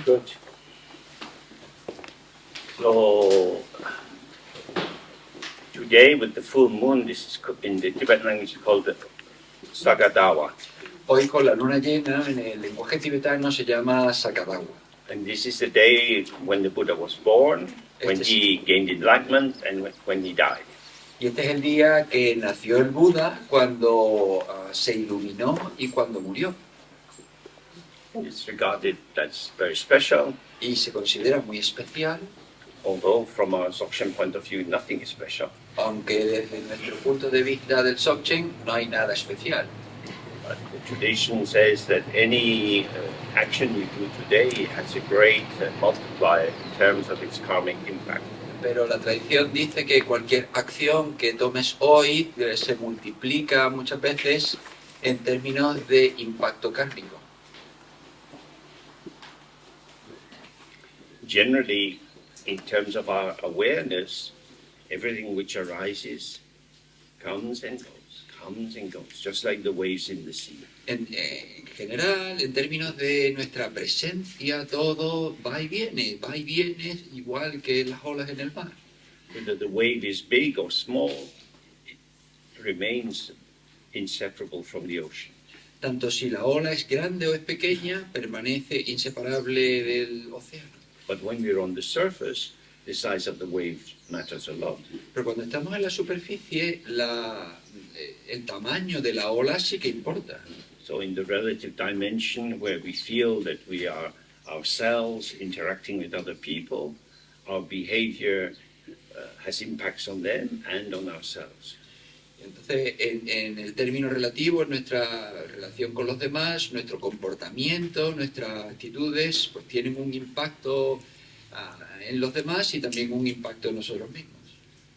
Good. So today with the full moon, this is in the Tibetan language called Sagadawa. Hoy con la luna llena en el lenguaje tibetano se llama Sakadawa. And this is the day when the Buddha was born, when he gained enlightenment, and when he died. Y este es el día que nació el Buda, cuando se iluminó y cuando murió. It's regarded as very special. Y se considera muy especial. Although from a Dzogchen point of view, nothing is special. Aunque desde nuestro punto de vista del Dzogchen no hay nada especial. But the tradition says that any action you do today has a great multiplier in terms of its karmic impact. Pero la tradición dice que cualquier acción que tomes hoy se multiplica muchas veces en términos de impacto kármico. Generally, in terms of our awareness, everything which arises comes and goes, just like the waves in the sea. En general, en términos de nuestra presencia, todo va y viene, igual que las olas en el mar. Whether the wave is big or small, it remains inseparable from the ocean. Tanto si la ola es grande o es pequeña, permanece inseparable del océano. But when we're on the surface, the size of the wave matters a lot. Pero cuando estamos en la superficie, el tamaño de la ola sí que importa. So in the relative dimension where we feel that we are ourselves interacting with other people, our behavior has impacts on them and on ourselves. Entonces, en el término relativo, en nuestra relación con los demás, nuestro comportamiento, nuestras actitudes, pues tienen un impacto en los demás y también un impacto en nosotros mismos.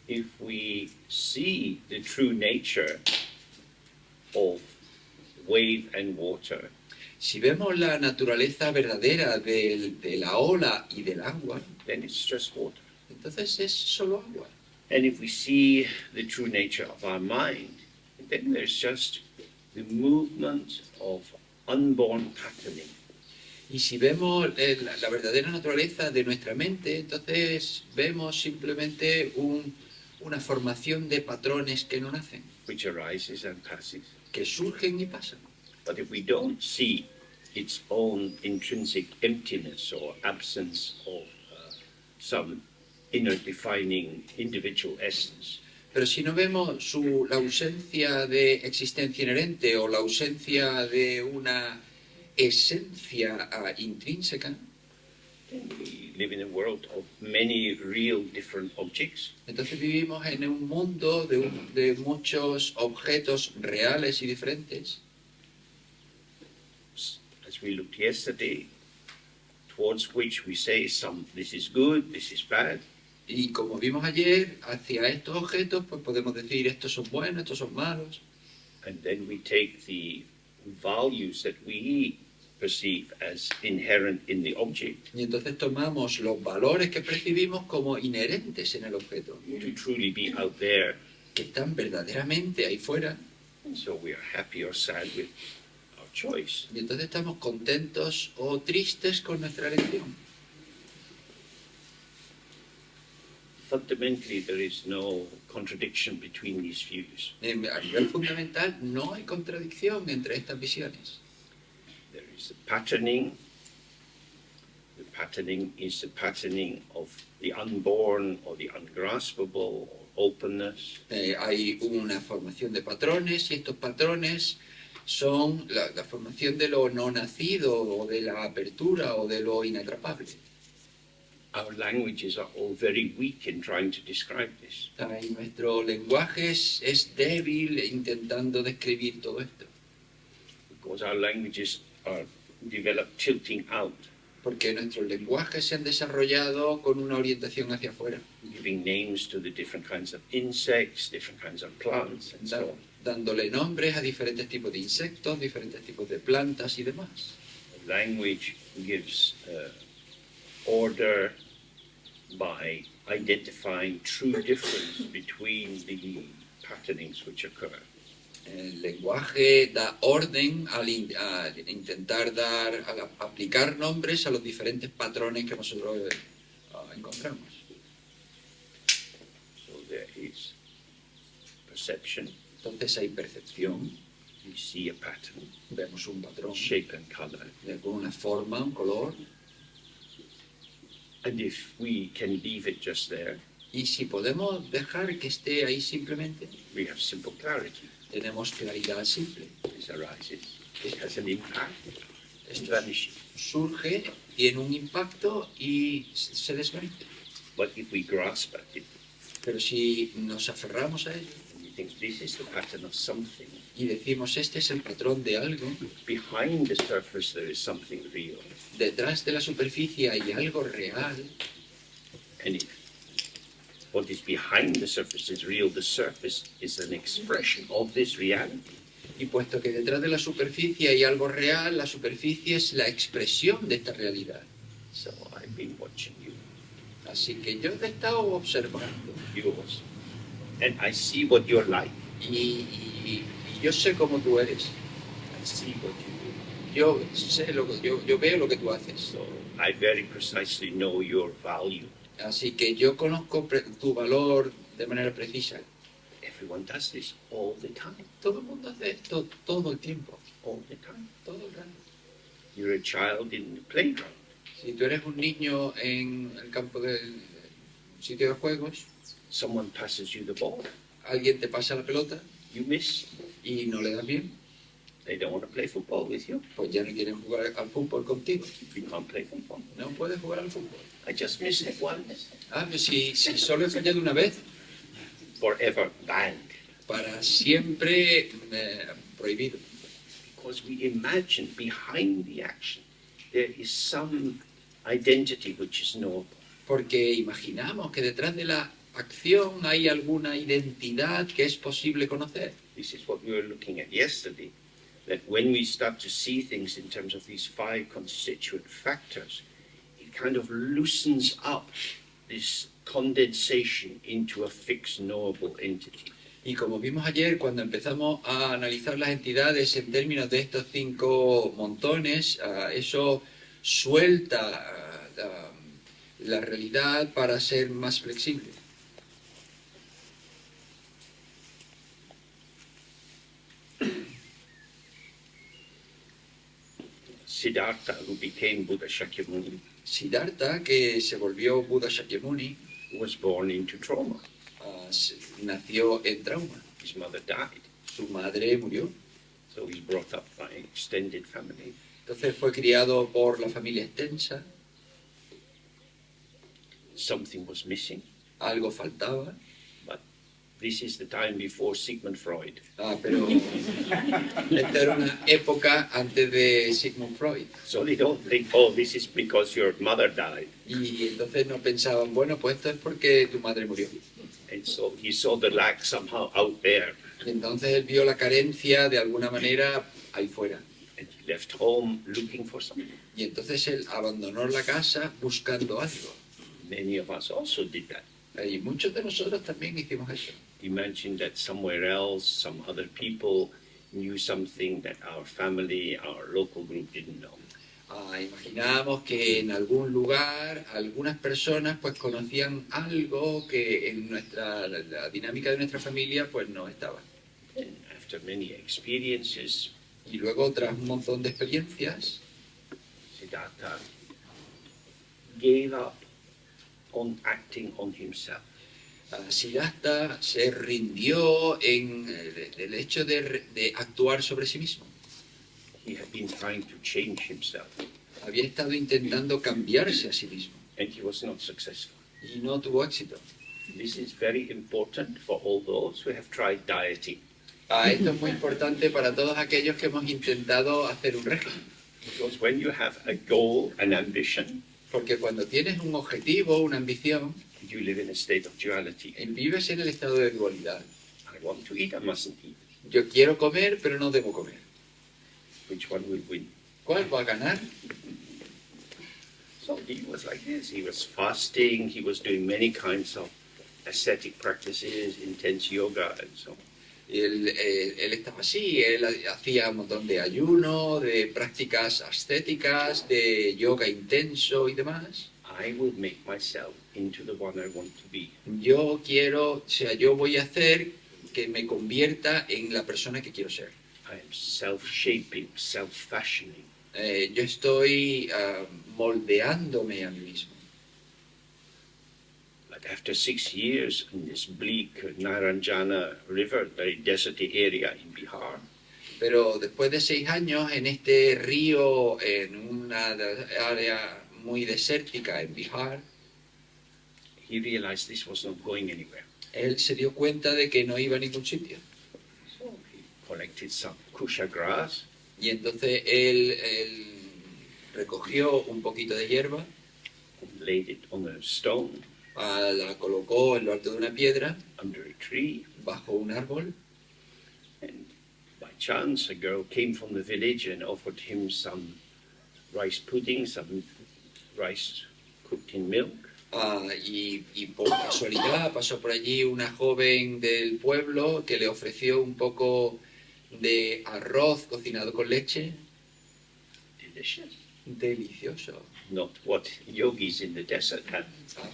If we see the true nature of wave and water, si vemos la naturaleza verdadera de la ola y del agua, then it's just water. Entonces es solo agua. And if we see the true nature of our mind, then there's just the movement of unborn patterning. Y si vemos la verdadera naturaleza de nuestra mente, entonces vemos simplemente una formación de patrones que no nacen, Which arises and passes. que surgen y pasan. But if we don't see its own intrinsic emptiness or absence of some inner defining individual essence, Pero si no vemos la ausencia de existencia inherente o la ausencia de una esencia intrínseca, then we live in a world of many real different objects. Entonces vivimos en un mundo de muchos objetos reales y diferentes. As we looked yesterday, towards which we say this is good, this is bad. Y como vimos ayer, hacia estos objetos pues podemos decir estos son buenos, estos son malos. And then we take the values that we perceive as inherent in the object Y entonces tomamos los valores que percibimos como inherentes en el objeto, to truly be out there. que están verdaderamente ahí fuera. And so we are happy or sad with our choice. Y entonces estamos contentos o tristes con nuestra elección. Fundamentally, there is no contradiction between these views. A nivel fundamental no hay contradicción entre estas visiones. There is a patterning. The patterning is the patterning of the unborn or the ungraspable or openness. Hay una formación de patrones y estos patrones son la formación de lo no nacido o de la apertura o de lo inatrapable. Our languages are all very weak in trying to describe this. Y nuestro lenguaje es débil intentando describir todo esto. Because our languages are developed tilting out, Porque nuestros lenguajes se han desarrollado con una orientación hacia afuera, giving names to the different kinds of insects, different kinds of plants, and so on. dándole nombres a diferentes tipos de insectos, diferentes tipos de plantas y demás. Language gives order by identifying true difference between the patternings which occur. El lenguaje da orden al intentar aplicar nombres a los diferentes patrones que nosotros encontramos. So there is perception. Entonces hay percepción, We see a pattern, vemos un patrón shape and color. con una forma, un color, And if we can leave it just there, y si podemos dejar que esté ahí simplemente, we have simple clarity. tenemos claridad simple. This arises, it has an impact, it Esto vanishes. surge, tiene un impacto y se desvanece. But if we grasp at it, Pero si nos aferramos a ello and we think this is the pattern of something, y decimos este es el patrón de algo, behind the surface there is something real. detrás de la superficie hay algo real, And if what is behind the surface is real, the surface is an expression of this reality. y puesto que detrás de la superficie hay algo real, la superficie es la expresión de esta realidad. So I've been watching you, Así que yo te he estado observando yours, and I see what you're like. y yo sé cómo tú eres. I see what you do. Yo sé yo veo lo que tú haces. So I very precisely know your value. Así que yo conozco tu valor de manera precisa. Everyone does this all the time, Todo el mundo hace esto todo el tiempo, all the time. todo el rato. You're a child in the playground. Si tú eres un niño en el campo del sitio de juegos, Someone passes you the ball. alguien te pasa la pelota You miss. y no le das bien, They don't want to play football with you. pues ya no quieren jugar al fútbol contigo. You can't play football. No puedes jugar al fútbol. I just missed it once. Ah, pero si solo he fallado una vez, Forever banned. para siempre prohibido. Because we imagine behind the action there is some identity which is knowable. Porque imaginamos que detrás de la acción hay alguna identidad que es posible conocer. This is what we were looking at yesterday. That when we start to see things in terms of these 5 constituent factors, it kind of loosens up this condensation into a fixed knowable entity. Y como vimos ayer, cuando empezamos a analizar las entidades en términos de estos 5 montones, eso suelta la realidad para ser más flexible. Siddhartha, who became Buddha Shakyamuni, Siddhartha, que se volvió Buda Shakyamuni, was born into trauma. nació en trauma. His mother died, Su madre murió. so he's brought up by extended family. Entonces fue criado por la familia extensa, Something was missing. algo faltaba. This is the time before Sigmund Freud. Pero esta era una época antes de Sigmund Freud. So they don't think, oh, this is because your mother died. Y entonces no pensaban, bueno, pues esto es porque tu madre murió. And so he saw the lack somehow out there. Y entonces él vio la carencia de alguna manera ahí fuera. And he left home looking for something. Y entonces él abandonó la casa buscando algo. Many of us also did that. Y muchos de nosotros también hicimos eso. Imagine that somewhere else, some other people knew something that our family, our local group didn't know. Imaginamos que en algún lugar algunas personas pues conocían algo que en la dinámica de nuestra familia pues no estaba. And after many experiences, Y luego tras un montón de experiencias, Siddhartha gave up on acting on himself. Siddhartha se rindió en el hecho de actuar sobre sí mismo. He had been trying to change himself, Había estado intentando cambiarse a sí mismo and he was not successful. y no tuvo éxito. This is very important for all those who have tried dieting. Esto es muy importante para todos aquellos que hemos intentado hacer un régimen. Because when you have a goal, an ambition, Porque cuando tienes un objetivo, una ambición, you live in a state of duality. vives en el estado de dualidad. I want to eat, I mustn't eat. Yo quiero comer, pero no debo comer. Which one will win? ¿Cuál va a ganar? So he was like this. He was fasting, he was doing many kinds of ascetic practices, intense yoga, and so on. Y él estaba así, él hacía un montón de ayuno, de prácticas ascéticas, de yoga intenso y demás. I will make myself into the one I want to be. Yo quiero, o sea, yo voy a hacer que me convierta en la persona que quiero ser. I am self-shaping, self-fashioning. Yo estoy moldeándome a mí mismo. But after 6 years in this bleak Naranjana River, very deserty area in Bihar, Pero después de 6 años en este río, en una área muy desértica en Bihar, he realized this was not going anywhere. él se dio cuenta de que no iba a ningún sitio. So he collected some kusha grass, Y entonces él recogió un poquito de hierba, laid it on a stone la colocó en lo alto de una piedra, under a tree, bajo un árbol, and by chance a girl came from the village and offered him some rice pudding, some rice cooked in milk. y por casualidad pasó por allí una joven del pueblo que le ofreció un poco de arroz cocinado con leche. Delicious. Delicioso. Not what yogis in the desert have.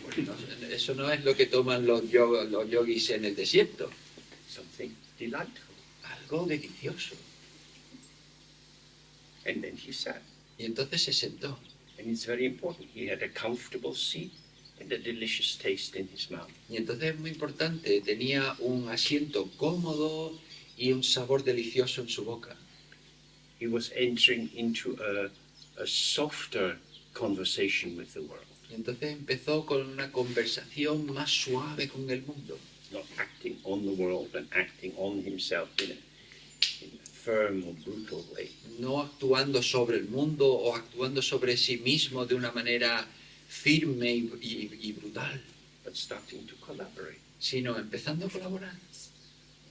Pues no, eso no es lo que toman los yogis en el desierto. Something delightful. Algo delicioso. And then he sat. Y entonces se sentó. And it's very important. He had a comfortable seat and a delicious taste in his mouth. Y entonces es muy importante, tenía un asiento cómodo y un sabor delicioso en su boca. He was entering into a softer conversation with the world, Y entonces empezó con una conversación más suave con el mundo. not acting on the world and acting on himself in a firm or brutal way. No actuando sobre el mundo o actuando sobre sí mismo de una manera firme y brutal, But starting to collaborate. sino empezando a colaborar.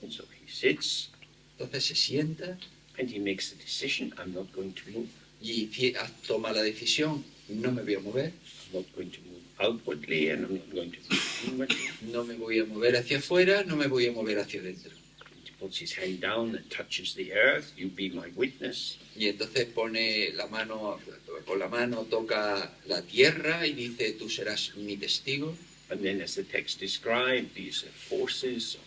And so he sits Entonces se sienta and he makes the decision, I'm not going to move. y toma la decisión, no me voy a mover, I'm not going to move outwardly and I'm not going to move inwardly. no me voy a mover hacia afuera, no me voy a mover hacia adentro. He puts his hand down and touches the earth. You be my witness. Y entonces pone la mano, con la mano toca la tierra y dice, tú serás mi testigo. And then, as the text described, these forces,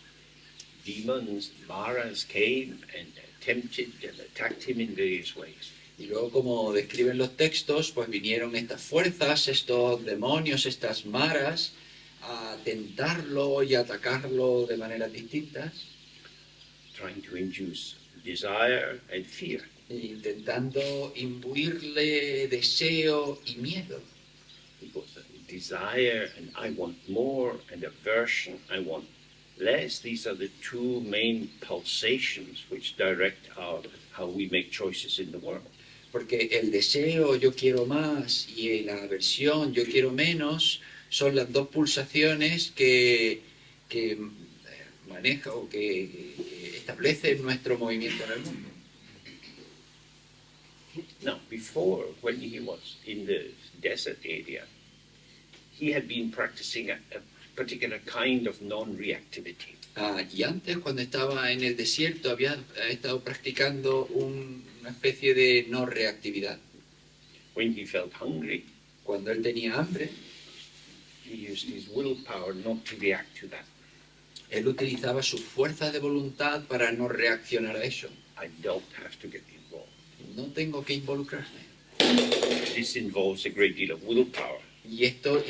demons, maras came and tempted and attacked him in various ways. Y luego, como describen los textos, pues vinieron estas fuerzas, estos demonios, estas maras, a tentarlo y a atacarlo de maneras distintas, Trying to induce desire and fear. intentando imbuirle deseo y miedo. Because desire and I want more, and aversion, I want less. These are the two main pulsations which direct how we make choices in the world. Porque el deseo, yo quiero más, y la aversión, yo quiero menos, son las dos pulsaciones que maneja o que establecen nuestro movimiento en el mundo. Now, before, when he was in the desert area, he had been practicing a particular kind of non-reactivity. Y antes, cuando estaba en el desierto, había estado practicando una especie de no reactividad. When he felt hungry, Cuando él tenía hambre, he used his willpower not to react to that. él utilizaba su fuerza de voluntad para no reaccionar a eso. I don't have to get involved. No tengo que involucrarme. This involves a great deal of willpower. Y esto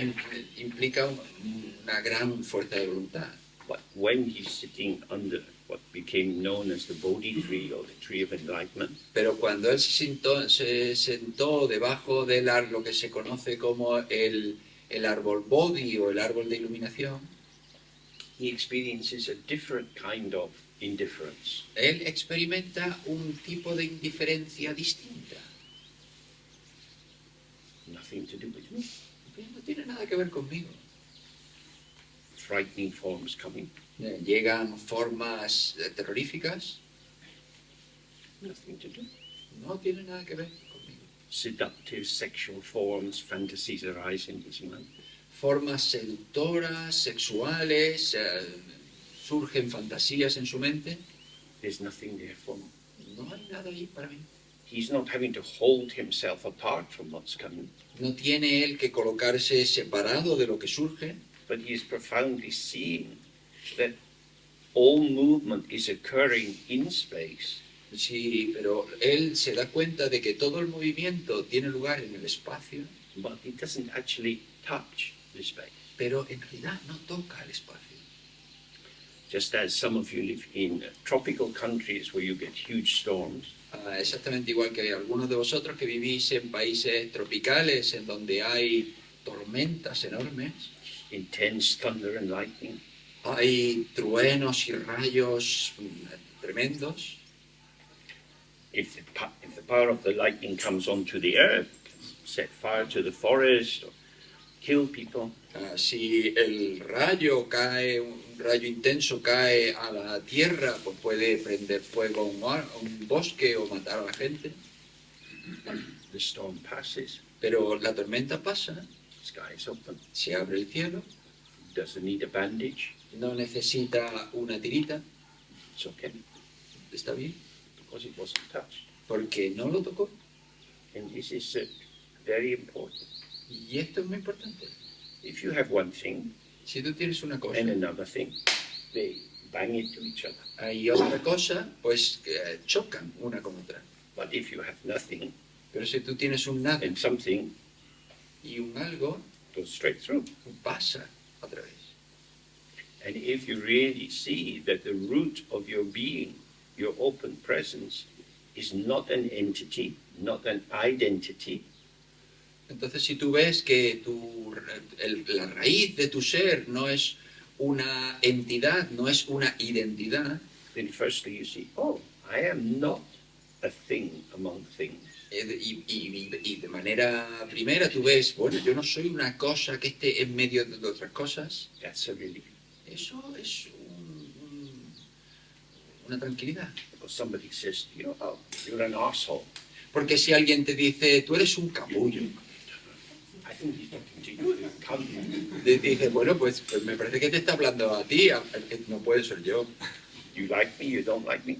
implica una gran fuerza de voluntad. But when he's sitting under what became known as the Bodhi tree or the tree of enlightenment, Pero cuando él se sentó debajo de lo que se conoce como el árbol Bodhi o el árbol de iluminación, he experiences a different kind of indifference. él experimenta un tipo de indiferencia distinta. Nothing to do with me. No tiene nada que ver conmigo. Frightening forms coming. Llegan formas terroríficas, Nothing to do. no tiene nada que ver conmigo. Seductive sexual forms, fantasies arise in his mind. Formas seductoras, sexuales, surgen fantasías en su mente. There's nothing there for him. No hay nada ahí para mí. He's not having to hold himself apart from what's coming, No tiene él que colocarse separado de lo que surge, but he is profoundly seeing that all movement is occurring in space, sí, pero él se da cuenta de que todo el movimiento tiene lugar en el espacio, but it doesn't actually touch the space. pero en realidad no toca el espacio. Just as some of you live in tropical countries where you get huge storms, Exactamente igual que algunos de vosotros que vivís en países tropicales en donde hay tormentas enormes, intense thunder and lightning, hay truenos y rayos tremendos. if the power of the lightning comes onto the earth, set fire to the forest, or kill people, Si el rayo cae, un rayo intenso cae a la tierra, pues puede prender fuego a un bosque o matar a la gente. the storm passes, Pero la tormenta pasa, the sky is open, se abre el cielo, doesn't need a bandage, no necesita una tirita, it's okay, está bien, because it wasn't touched. porque no lo tocó. And this is very important. Y esto es muy importante. If you have one thing Si tú tienes una cosa and another thing, they bang into each other. y otra cosa, pues chocan una con otra. But if you have nothing Pero si tú tienes un nada and something, y un algo, goes straight through. pasa a través. And if you really see that the root of your being, your open presence, is not an entity, not an identity, Entonces, si tú ves que la raíz de tu ser no es una entidad, no es una identidad, then firstly you see, oh, I am not a thing among things. y de manera primera tú ves, bueno, yo no soy una cosa que esté en medio de otras cosas, That's a relief. eso es una tranquilidad. Because somebody says to you, oh, you're an asshole. Porque si alguien te dice, tú eres un capullo, I think he's talking to you. Come. dices, bueno, pues me parece que te está hablando a ti, no puede ser yo. You like me, you don't like me.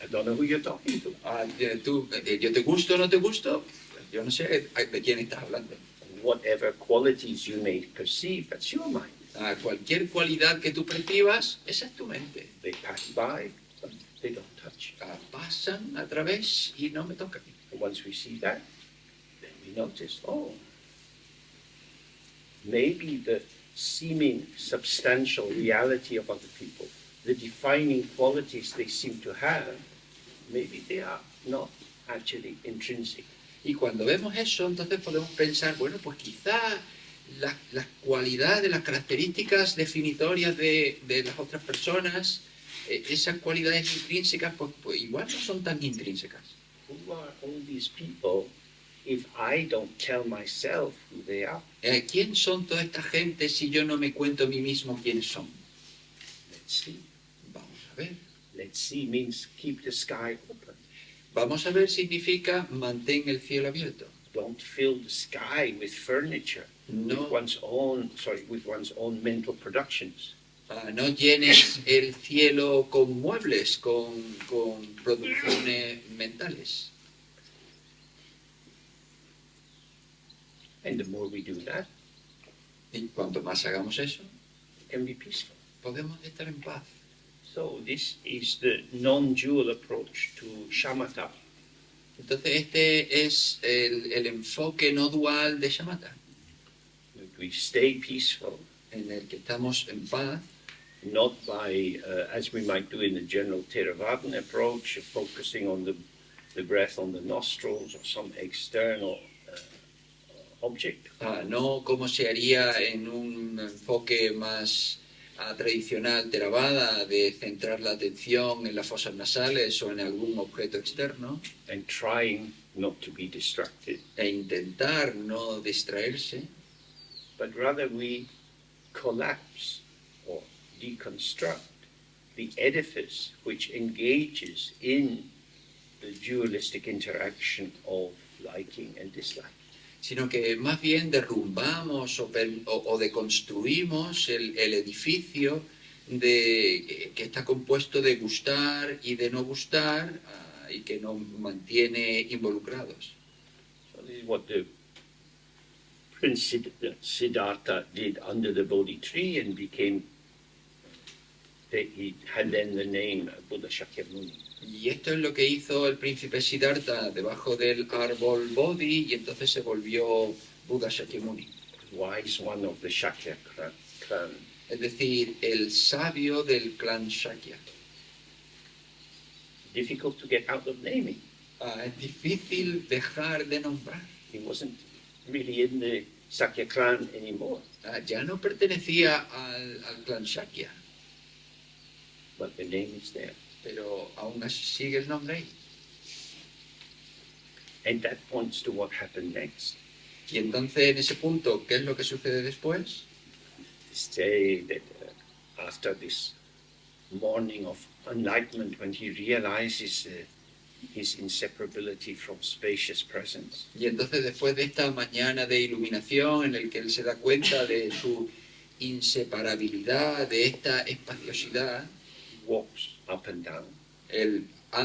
I don't know who you're talking to. ¿Yo te gusto o no te gusto? Yo no sé de quién estás hablando. Whatever qualities you may perceive, that's your mind. Cualquier cualidad que tú percibas, esa es tu mente. They pass by, but they don't touch. Pasan a través y no me tocan. And once we see that, then we notice, oh, maybe the seeming substantial reality of other people, the defining qualities they seem to have, maybe they are not actually intrinsic. Y cuando vemos eso, entonces podemos pensar, bueno, pues quizá las cualidades, las características definitorias de las otras personas, esas cualidades intrínsecas, pues igual no son tan intrínsecas. Who are all these people if I don't tell myself who they are? ¿Quién son toda esta gente si yo no me cuento a mí mismo quiénes son? Let's see. Vamos a ver. Let's see means keep the sky open. Vamos a ver significa mantén el cielo abierto. Don't fill the sky with furniture, No. with one's own mental productions. No llenes el cielo con muebles, con producciones mentales. And the more we do that, Y cuanto más hagamos eso, it can be peaceful. podemos estar en paz. So this is the non-dual approach to shamatha. Entonces este es el enfoque no dual de shamatha, That we stay peaceful, en el que estamos en paz, not by, as we might do in the general Theravada approach, focusing on the breath on the nostrils or some external object, no como se haría en un enfoque más tradicional Theravada de centrar la atención en las fosas nasales o en algún objeto externo and trying not to be distracted, e intentar no distraerse, but rather we collapse or deconstruct the edifice which engages in the dualistic interaction of liking and dislike. sino que más bien derrumbamos o deconstruimos el edificio que está compuesto de gustar y de no gustar y que nos mantiene involucrados. So this is what the Prince Siddhartha did under the Bodhi tree and became, he had then the name Buddha Shakyamuni. Y esto es lo que hizo el príncipe Siddhartha debajo del árbol Bodhi y entonces se volvió Buda Shakyamuni. Wise one of the Shakya clan. Es decir, el sabio del clan Shakya. Difficult to get out of naming. Es difícil dejar de nombrar. He wasn't really in the Sakya clan anymore, Ya no pertenecía al clan Shakya, but the name is there. pero aún así sigue el nombre ahí. And that points to what happened next. Y entonces en ese punto, ¿qué es lo que sucede después? Say that after this morning of enlightenment, when he realizes his inseparability from spacious presence, Y entonces después de esta mañana de iluminación en el que él se da cuenta de su inseparabilidad, de esta espaciosidad, he walks up and down, él va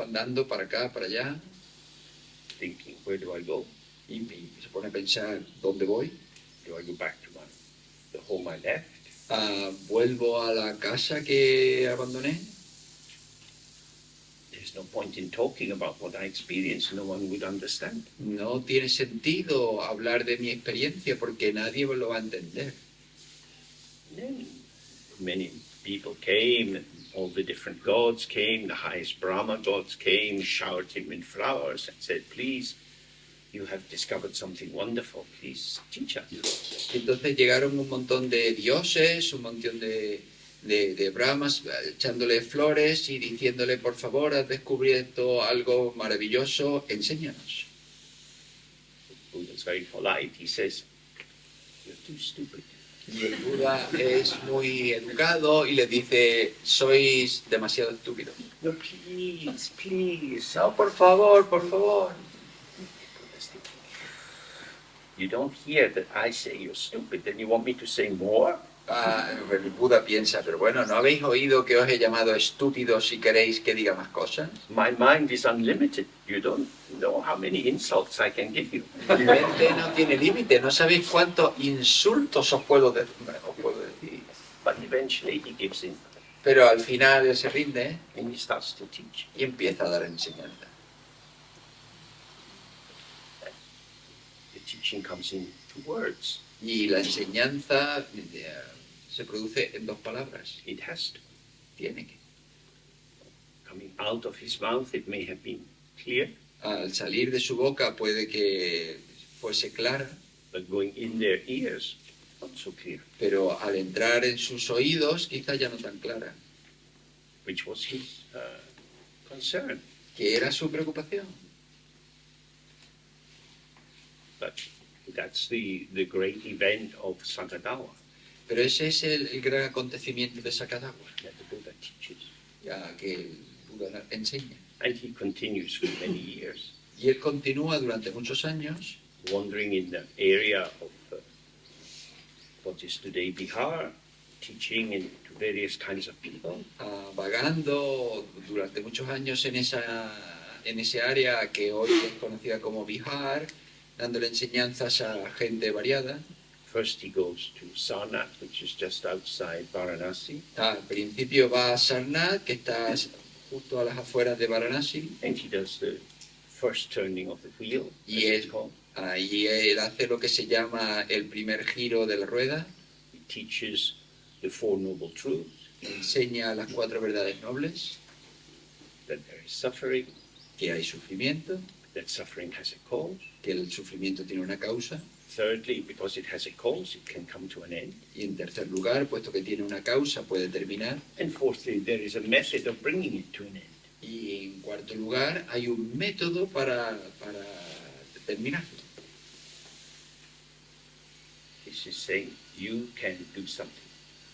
andando para acá, para allá, thinking, where do I go? y se pone a pensar, ¿dónde voy? Do I go back to the home I left? ¿Vuelvo a la casa que abandoné? There's no point in talking about what I experienced. No one would understand. No tiene sentido hablar de mi experiencia porque nadie lo va a entender. And then many people came, all the different gods came, the highest Brahma gods came, showered him in flowers and said, please, you have discovered something wonderful, please teach us. Entonces llegaron un montón de dioses, un montón de brahmas echándole flores y diciéndole, por favor, has descubierto algo maravilloso, enséñanos. Buddha's very polite. He says, you're too stupid. Y el Buda es muy educado y les dice, sois demasiado estúpidos. No, please, please. No, por favor, por favor. You don't hear that I say you're stupid, then you want me to say more? El Buda piensa, pero bueno, ¿no habéis oído que os he llamado estúpidos si queréis que diga más cosas? My mind is unlimited. You don't know how many insults I can give you. Mi mente no tiene límite, no sabéis cuántos insultos os puedo decir. But eventually he gives in Pero al final él se rinde and he starts to teach. y empieza a dar enseñanza. The teaching comes in two words. Y la enseñanza se produce en dos palabras. It has to. Tiene que. Coming out of his mouth, it may have been clear, Al salir de su boca puede que fuese clara, but going in their ears, not so clear, pero al entrar en sus oídos quizá ya no tan clara. which was his concern. ¿Qué era su preocupación? But that's the great event of Sagadawa, Pero ese es el gran acontecimiento de Sakadawa, that the Buddha teaches. ya que el Buda enseña. And he continues for many years, Y él continúa durante muchos años wandering in the area of what is today Bihar, teaching to various kinds of people. vagando durante muchos años en ese área que hoy es conocida como Bihar, dándole enseñanzas a gente variada. First he goes to Sarnath, which is just outside Varanasi, Al principio va a Sarnath, que está justo a las afueras de Varanasi, and he does the first turning of the wheel, as y it's él, called. y él hace lo que se llama el primer giro de la rueda, He teaches the Four Noble Truths, enseña las 4 verdades nobles, that there is suffering, que hay sufrimiento, that suffering has a cause. que el sufrimiento tiene una causa, Thirdly, because it has a cause, it can come to an end. y en tercer lugar, puesto que tiene una causa, puede terminar, And fourthly, there is a method of bringing it to an end. y en cuarto lugar, hay un método para terminarlo. This is saying you can do something.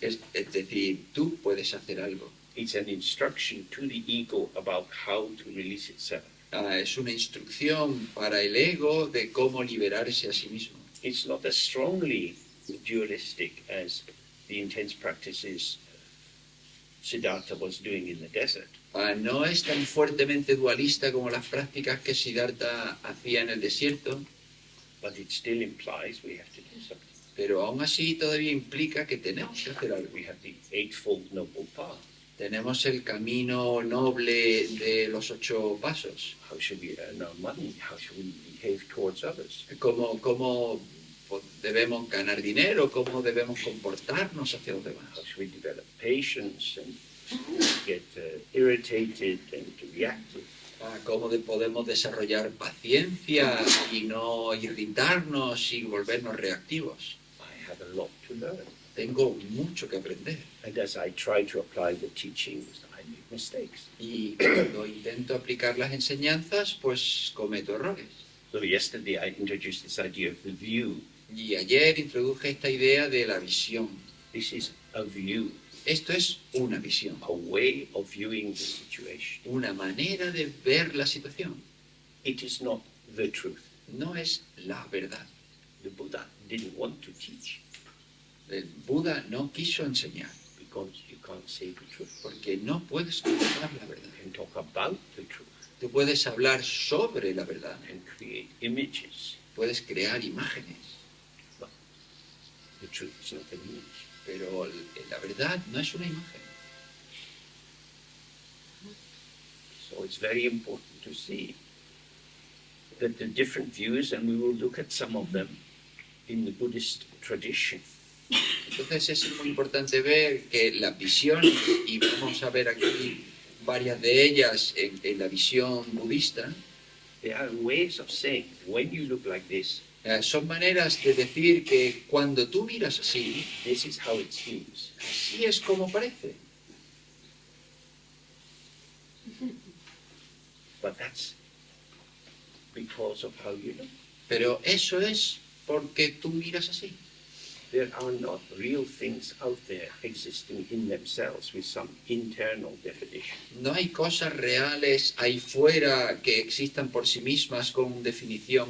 Es decir, tú puedes hacer algo. It's an instruction to the ego about how to release itself. Es una instrucción para el ego de cómo liberarse a sí mismo. It's not as strongly dualistic as the intense practices Siddhartha was doing in the desert. No es tan fuertemente dualista como las prácticas que Siddhartha hacía en el desierto, But it still implies we have to do something. pero aún así todavía implica que tenemos que hacer algo. We have the Eightfold Noble Path. Tenemos el camino noble de los 8 pasos. How should we earn our money? How should we behave towards others? Cómo debemos ganar dinero, cómo debemos comportarnos hacia los demás. How should we develop patience and get irritated and reactive? Cómo podemos desarrollar paciencia y no irritarnos y volvernos reactivos. I have a lot to learn. Tengo mucho que aprender. And as I try to apply the teachings, I make mistakes. Y cuando intento aplicar las enseñanzas, pues cometo errores. So yesterday I introduced this idea of the view. Y ayer introduje esta idea de la visión. This is a view, Esto es una visión, a way of viewing the situation. una manera de ver la situación. It is not the truth. No es la verdad. The Buddha didn't want to teach El Buda no quiso enseñar, because you can't say the truth. porque no puedes contar la verdad. You can talk about the truth Tú puedes hablar sobre la verdad, and create images. puedes crear imágenes, The truth is not an image. pero la verdad no es una imagen. So it's very important to see that the different views, and we will look at some of them in the Buddhist tradition. Entonces es muy importante ver que las visiones, y vamos a ver aquí varias de ellas en la visión budista, There are ways of saying, when you look like this, son maneras de decir que cuando tú miras así, this is how it seems. así es como parece. But that's because of how you look. Pero eso es porque tú miras así. There are not real things out there existing in themselves with some internal definition. No hay cosas reales ahí fuera que existan por sí mismas con definición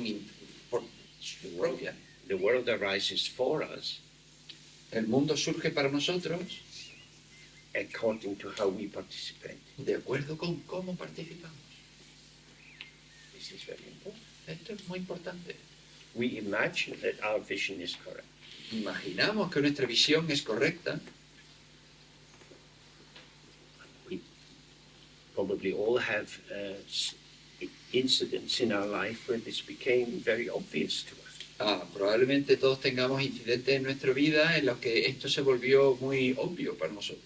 por su propia. The world arises for us El mundo surge para nosotros according to how we participate. de acuerdo con cómo participamos. This is very important. Esto es muy importante. We imagine that our vision is correct. Imaginamos que nuestra visión es correcta. We probably all have incidents in our life where this became very obvious to us. Probablemente todos tengamos incidentes en nuestra vida en los que esto se volvió muy obvio para nosotros.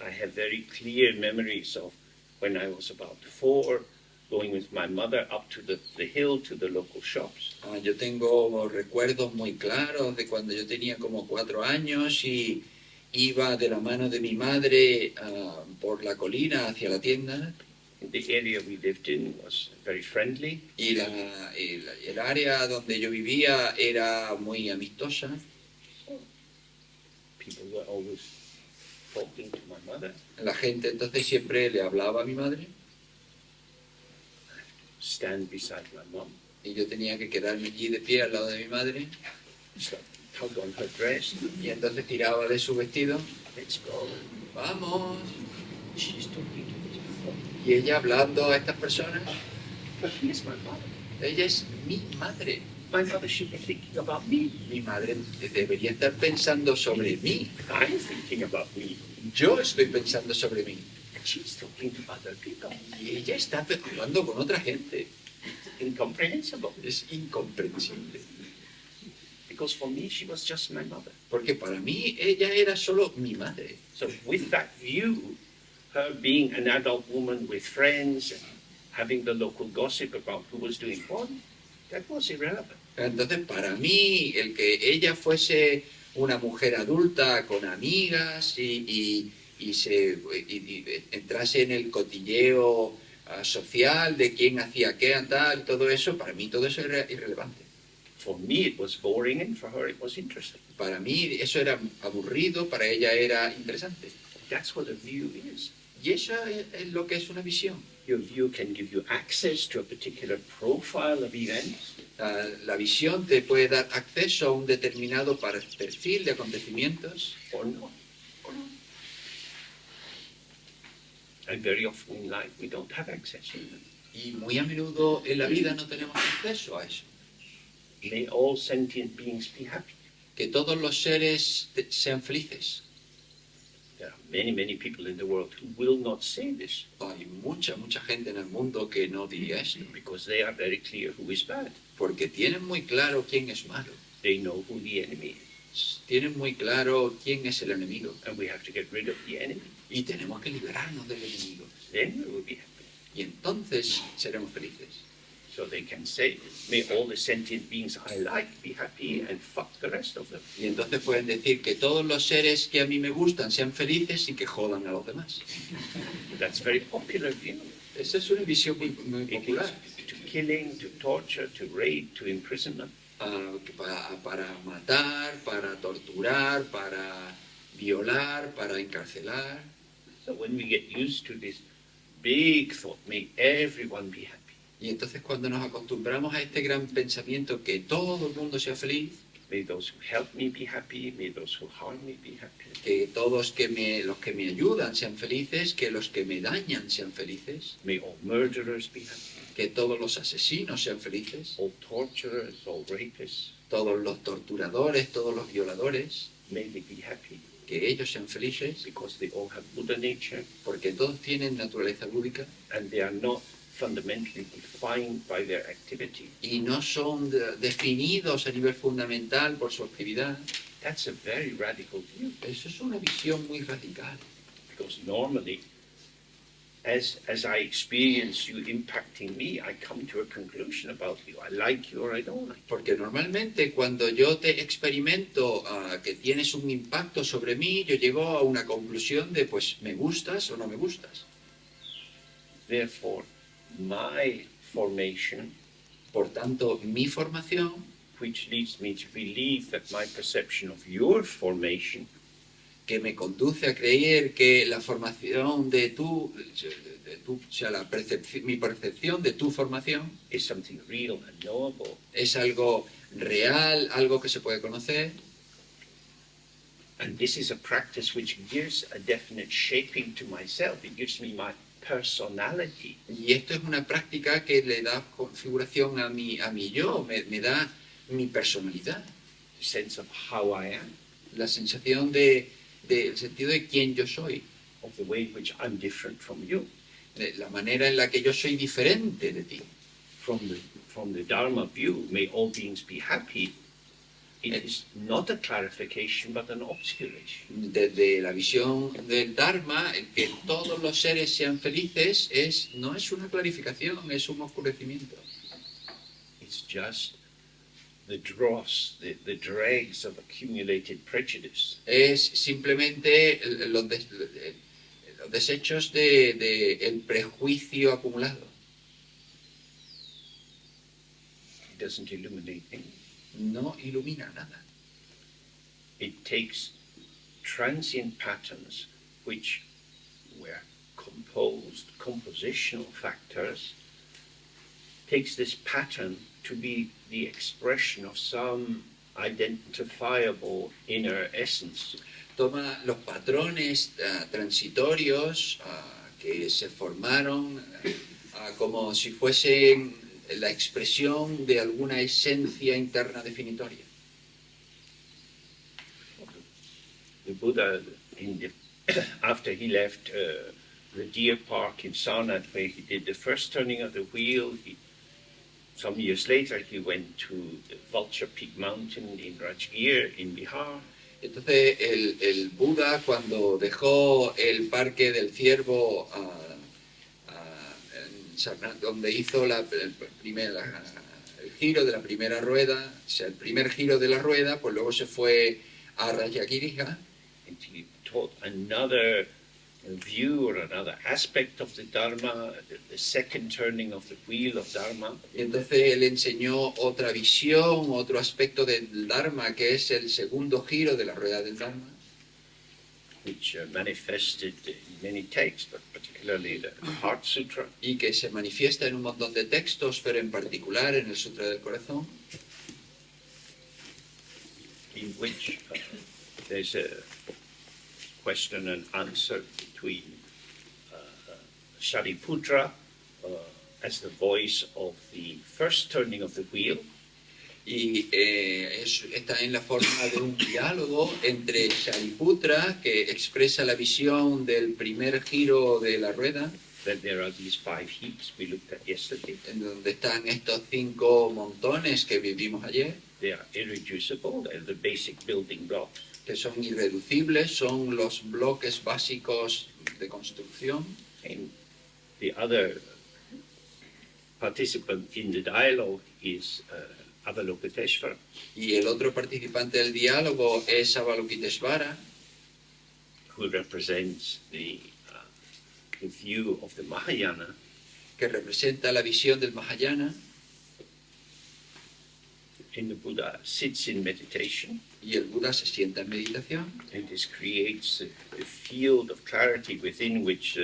I have very clear memories of when I was about 4, going with my mother up to the hill to the local shops. Yo tengo recuerdos muy claros de cuando yo tenía como 4 años y iba de la mano de mi madre por la colina hacia la tienda. The area we lived in was very friendly. Y el área donde yo vivía era muy amistosa. People were always talking to my mother. La gente entonces siempre le hablaba a mi madre Stand beside my mom. y yo tenía que quedarme allí de pie al lado de mi madre So tug on her dress. y entonces tiraba de su vestido. Let's go. ¡Vamos! She's talking to these people. Y ella hablando a estas personas. But here's my mother. Ella es mi madre. My mother should be thinking about me. Mi madre debería estar pensando sobre mí. I'm thinking about me. Yo estoy pensando sobre mí. And she's talking to other people. Y ella está hablando con otra gente. Incomprehensible. Es incomprensible. Because for me, she was just my mother. Porque para mí ella era solo mi madre. So with that view, her being an adult woman with friends and having the local gossip about who was doing what, that was irrelevant. Entonces, para mí, el que ella fuese una mujer adulta con amigas y entrase en el cotilleo social de quién hacía qué, tal, todo eso, para mí todo eso era irrelevante. For me, it was boring, and for her, it was interesting. Para mí eso era aburrido, para ella era interesante. That's what a view is. Y eso es lo que es una visión. Your view can give you access to a particular profile of events, La visión te puede dar acceso a un determinado perfil de acontecimientos or not. And very often in life we don't have access to them. Y muy a menudo en la vida no tenemos acceso a eso. May all sentient beings be happy. Que todos los seres sean felices. There are many, many people in the world who will not say this Hay mucha gente en el mundo que no diría esto, because they are very clear who is bad. porque tienen muy claro quién es malo. They know who the enemy is. Tienen muy claro quién es el enemigo. And we have to get rid of the enemy. Y tenemos que liberarnos del enemigo. Then we will be happy. Y entonces seremos felices. So they can say, may all the sentient beings I like be happy and fuck the rest of them. Y entonces pueden decir que todos los seres que a mí me gustan sean felices y que jodan a los demás. That's very popular view. Esa es una visión muy It leads popular. to killing, to torture, to rape, to imprisonment. Para matar, para torturar, para violar, para encarcelar. So when we get used to this big thought, may everyone be happy. Y entonces cuando nos acostumbramos a este gran pensamiento que todo el mundo sea feliz, May those who help me be happy, may those who harm me be happy. que todos los que me ayudan sean felices, que los que me dañan sean felices, May all murderers be happy, que todos los asesinos sean felices, all torturers, all rapists, todos los torturadores, todos los violadores, may they be happy que ellos sean felices, because they all have Buddha nature porque todos tienen naturaleza búdica and they are not fundamentally defined by their activity. y no son definidos a nivel fundamental por su actividad. That's a very radical view Eso es una visión muy radical, because normally, as I experience you impacting me, I come to a conclusion about you. I like you or I don't like you. porque normalmente cuando yo te experimento que tienes un impacto sobre mí, yo llego a una conclusión de pues me gustas o no me gustas. Therefore, my formation, Por tanto, mi formación, which leads me to believe that my perception of your formation que me conduce a creer que la formación de tu, o sea, mi percepción de tu formación is something real and knowable, es algo real, algo que se puede conocer, and this is a practice which gives a definite shaping to myself. It gives me my personality. y esto es una práctica que le da configuración a mi yo, me da mi personalidad, The sense of how I am, la sensación del sentido de quién yo soy, of the way in which I'm different from you. de la manera en la que yo soy diferente de ti. From the Dharma view, may all beings be happy. It is not a clarification but an obscuration. Desde la visión del Dharma, el que todos los seres sean felices no es una clarificación, es un oscurecimiento. It's just the dross, the dregs of accumulated prejudice. Es simplemente los desechos del prejuicio acumulado. It doesn't illuminate things. No ilumina nada. It takes transient patterns which were compositional factors, takes this pattern to be the expression of some identifiable inner essence. Toma los patrones transitorios que se formaron como si fuesen la expresión de alguna esencia interna definitoria. The Buddha, after he left the deer park in Sarnath, where he did the first turning of the wheel, some years later he went to the Vulture Peak Mountain in Rajgir in Bihar. Entonces el Buda, cuando dejó el parque del ciervo en Sarnath, donde hizo el giro de la primera rueda, o sea, el primer giro de la rueda, pues luego se fue a Rajagiriha. And he taught another view or another aspect of the Dharma, the second turning of the wheel of Dharma. Y entonces él enseñó otra visión, otro aspecto del Dharma, que es el segundo giro de la rueda del Dharma, Which manifested in many texts, but particularly the Heart Sutra. y que se manifiesta en un montón de textos, pero en particular en el Sutra del Corazón, In which there's a question and answer between Shariputra as the voice of the first turning of the wheel, Y está en la forma de un diálogo entre Shariputra, que expresa la visión del primer giro de la rueda, then there are these 5 heaps we looked at yesterday. en donde están estos 5 montones que vivimos ayer, They are irreducible, they're the basic building blocks. que son irreducibles, son los bloques básicos de construcción. And the other participant in the dialogue is Avalokiteshvara, Y el otro participante del diálogo es Avalokiteshvara, who represents the view of the Mahayana, que representa la visión del Mahayana, and the Buddha sits in meditation, y el Buda se sienta en meditación, and this creates a field of clarity within which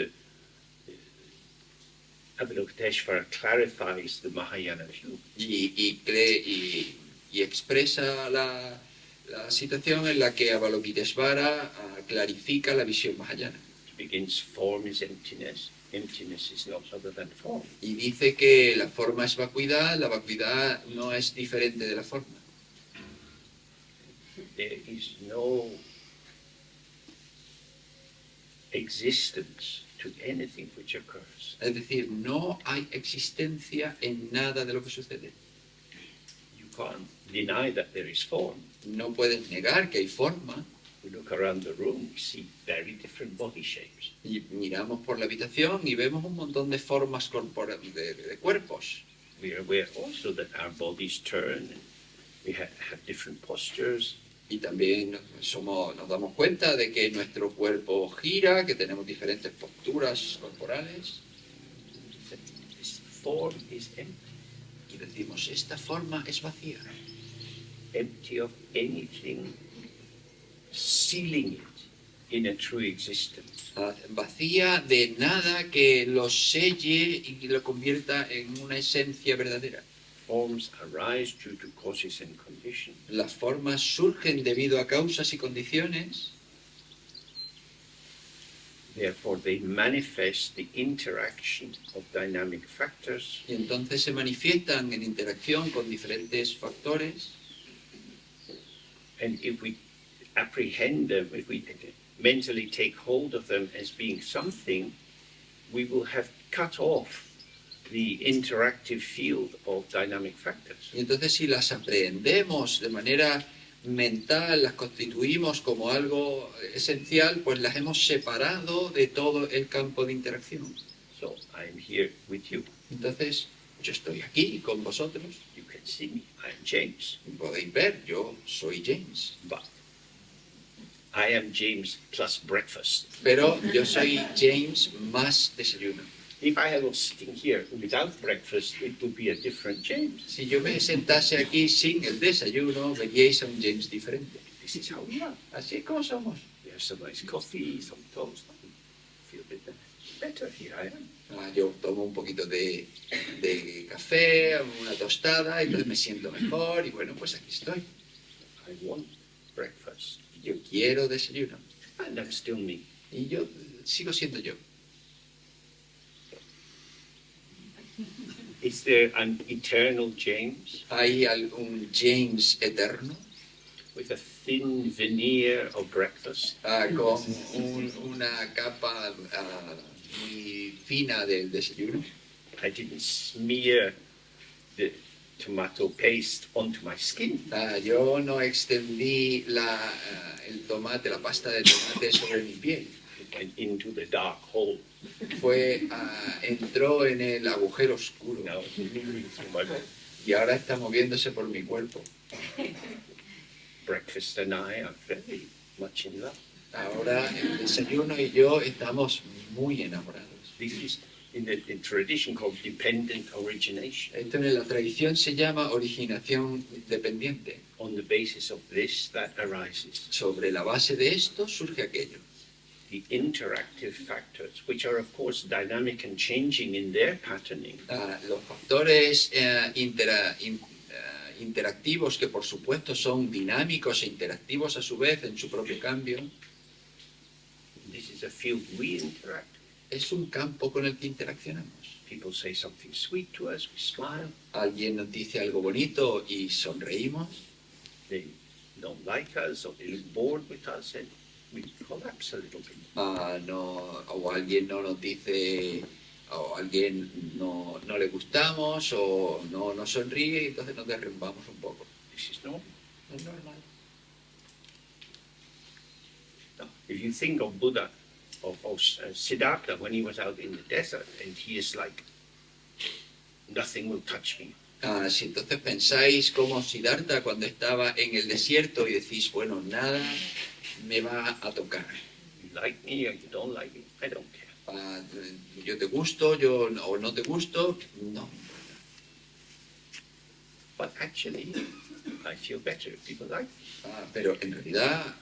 Avalokiteshvara clarifies the Mahayana view. y expresa la situación en la que Avalokiteshvara clarifica la visión Mahayana. It begins, form is emptiness. Emptiness is not other than form. Y dice que la forma es vacuidad, la vacuidad no es diferente de la forma. There is no existence to anything which occurs. Es decir, no hay existencia en nada de lo que sucede. You can't deny that there is form. No puedes negar que hay forma. We look around the room, we see very different body shapes. Y miramos por la habitación y vemos un montón de formas de cuerpos. We are aware also that our bodies turn, and we have different postures. Y también nos damos cuenta de que nuestro cuerpo gira, que tenemos diferentes posturas corporales. This form is empty, Y decimos, esta forma es vacía. empty of anything sealing it in a true existence. Vacía de nada que lo selle y que lo convierta en una esencia verdadera. Forms arise due to causes and conditions. Las formas surgen debido a causas y condiciones, Therefore, they manifest the interaction of dynamic factors y entonces se manifiestan en interacción con diferentes factores. and if we apprehend them, if we mentally take hold of them as being something, we will have cut off the interactive field of dynamic factors. Y entonces si las aprehendemos de manera mental, las constituimos como algo esencial, pues las hemos separado de todo el campo de interacción. So I am here with you. Entonces, yo estoy aquí con vosotros, You can see me. I am James. podéis ver, yo soy James. But I am James plus breakfast. Pero yo soy James más desayuno. If I was sitting here without breakfast, it would be a different James. Si yo me sentase aquí sin el desayuno, veríais a un James diferente. This is how we are. Así es como somos. We have some nice coffee, some toast. I feel a bit better. Here I am. Yo tomo un poquito de café, una tostada, y entonces me siento mejor y bueno, pues aquí estoy. I want breakfast. Yo quiero desayuno. And I'm still me. Y yo sigo siendo yo. Is there an eternal James Hay algún James eterno with a thin veneer of breakfast? con una capa muy fina del desayuno. I didn't smear the tomato paste onto my skin. Yo no extendí el tomate, la pasta de tomate sobre mi piel. It went into the dark hole. Entró en el agujero oscuro Now it's moving through my body. y ahora está moviéndose por mi cuerpo. Breakfast and I are very much in love. Ahora el desayuno y yo estamos muy enamorados. This is in the tradition called dependent origination. Esto en la tradición se llama originación dependiente. On the basis of this, that arises Sobre la base de esto surge aquello. the interactive factors, which are of course dynamic and changing in their patterning. Los factores interactivos, que por supuesto son dinámicos e interactivos a su vez en su propio cambio. This is a field we interact with. es un campo con el que interaccionamos. People say something sweet to us, we smile. Alguien nos dice algo bonito y sonreímos. They don't like us or they look bored with us and we collapse a little bit. No, o alguien no nos dice, o alguien no le gustamos, o no nos sonríe, y entonces nos derrumbamos un poco. This is normal. Es normal. Now, if you think of Buddha, of Siddhartha when he was out in the desert and he is like, nothing will touch me. Si entonces pensáis como Siddhartha cuando estaba en el desierto y decís, bueno, nada me va a tocar. You like me or you don't like me, I don't care. Yo te gusto, o no te gusto, no. But actually, I feel better if people like me. Pero en realidad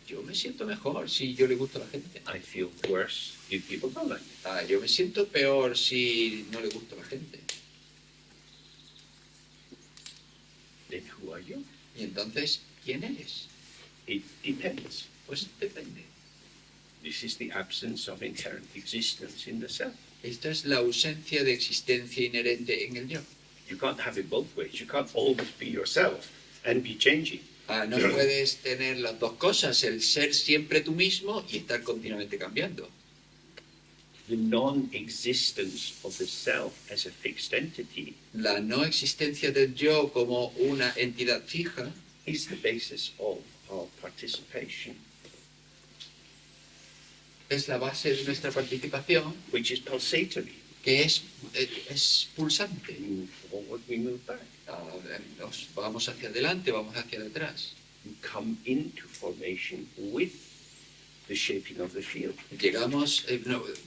yo me siento mejor si yo le gusto a la gente. I feel worse if people don't like me. Yo me siento peor si no le gusto a la gente. Then who are you? Y entonces, ¿quién eres? It depends. Pues depende. This is the absence of inherent existence in the self. Esta es la ausencia de existencia inherente en el yo. You can't have it both ways. You can't always be yourself and be changing. No puedes tener las dos cosas, el ser siempre tú mismo y estar continuamente cambiando. The non-existence of the self as a fixed entity La no existencia del yo como una entidad fija is the basis of our participation, es la base de nuestra participación, which is pulsatory. que es pulsante. We move forward, we move back. Nos vamos hacia adelante, vamos hacia detrás. We come into formation with the shaping of the field. Llegamos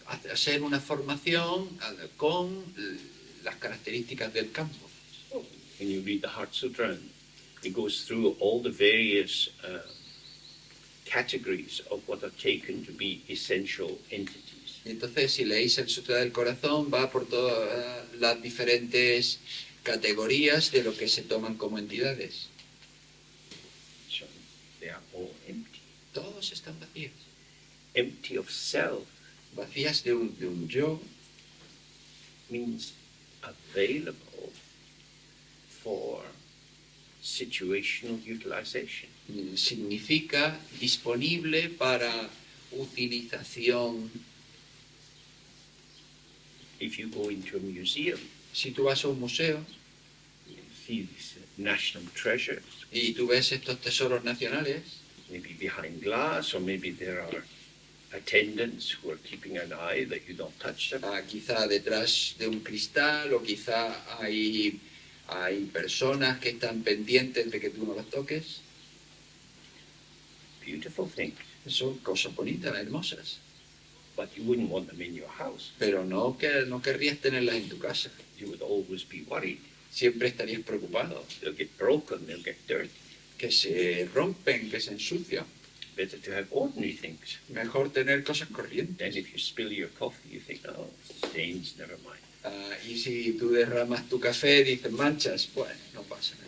a ser una formación con las características del campo. When you read the Heart Sutra, it goes through all the various categories of what are taken to be essential entities. Y entonces, si leéis el Sutra del Corazón, va por todas las diferentes categorías de lo que se toman como entidades. So they are all empty. Todos están vacíos. Empty of self Vacías de un yo means available for situational utilization. significa disponible para utilización. If you go into a museum, Si tú vas a un museo you see these national treasures, y tú ves estos tesoros nacionales, maybe behind glass, or maybe there are attendants who are keeping an eye that you don't touch them. quizá detrás de un cristal, o quizá hay personas que están pendientes de que tú no los toques. Beautiful things, Son cosas bonitas, hermosas, but you wouldn't want them in your house. pero no querrías tenerlas en tu casa. You would always be worried. Siempre estarías preocupado, They'll get broken, they'll get dirty. que se rompen, que se ensucian. Better to have ordinary things. Mejor tener cosas corrientes. Then if you spill your coffee, you think, oh, stains, never mind. Y si tú derramas tu café, dices manchas, bueno, no pasa nada.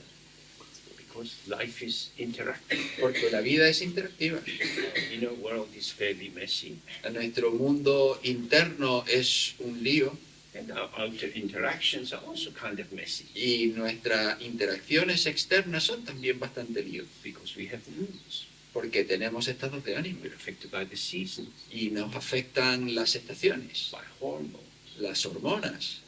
Because life is interactive. Porque la vida es interactiva. The inner world is fairly messy, Nuestro mundo interno es un lío and our outer interactions are also kind of messy y nuestras interacciones externas son también bastante lío. because we have moods. Porque tenemos estados de ánimo We're affected by the seasons, y nos afectan las estaciones, by hormones, las hormonas,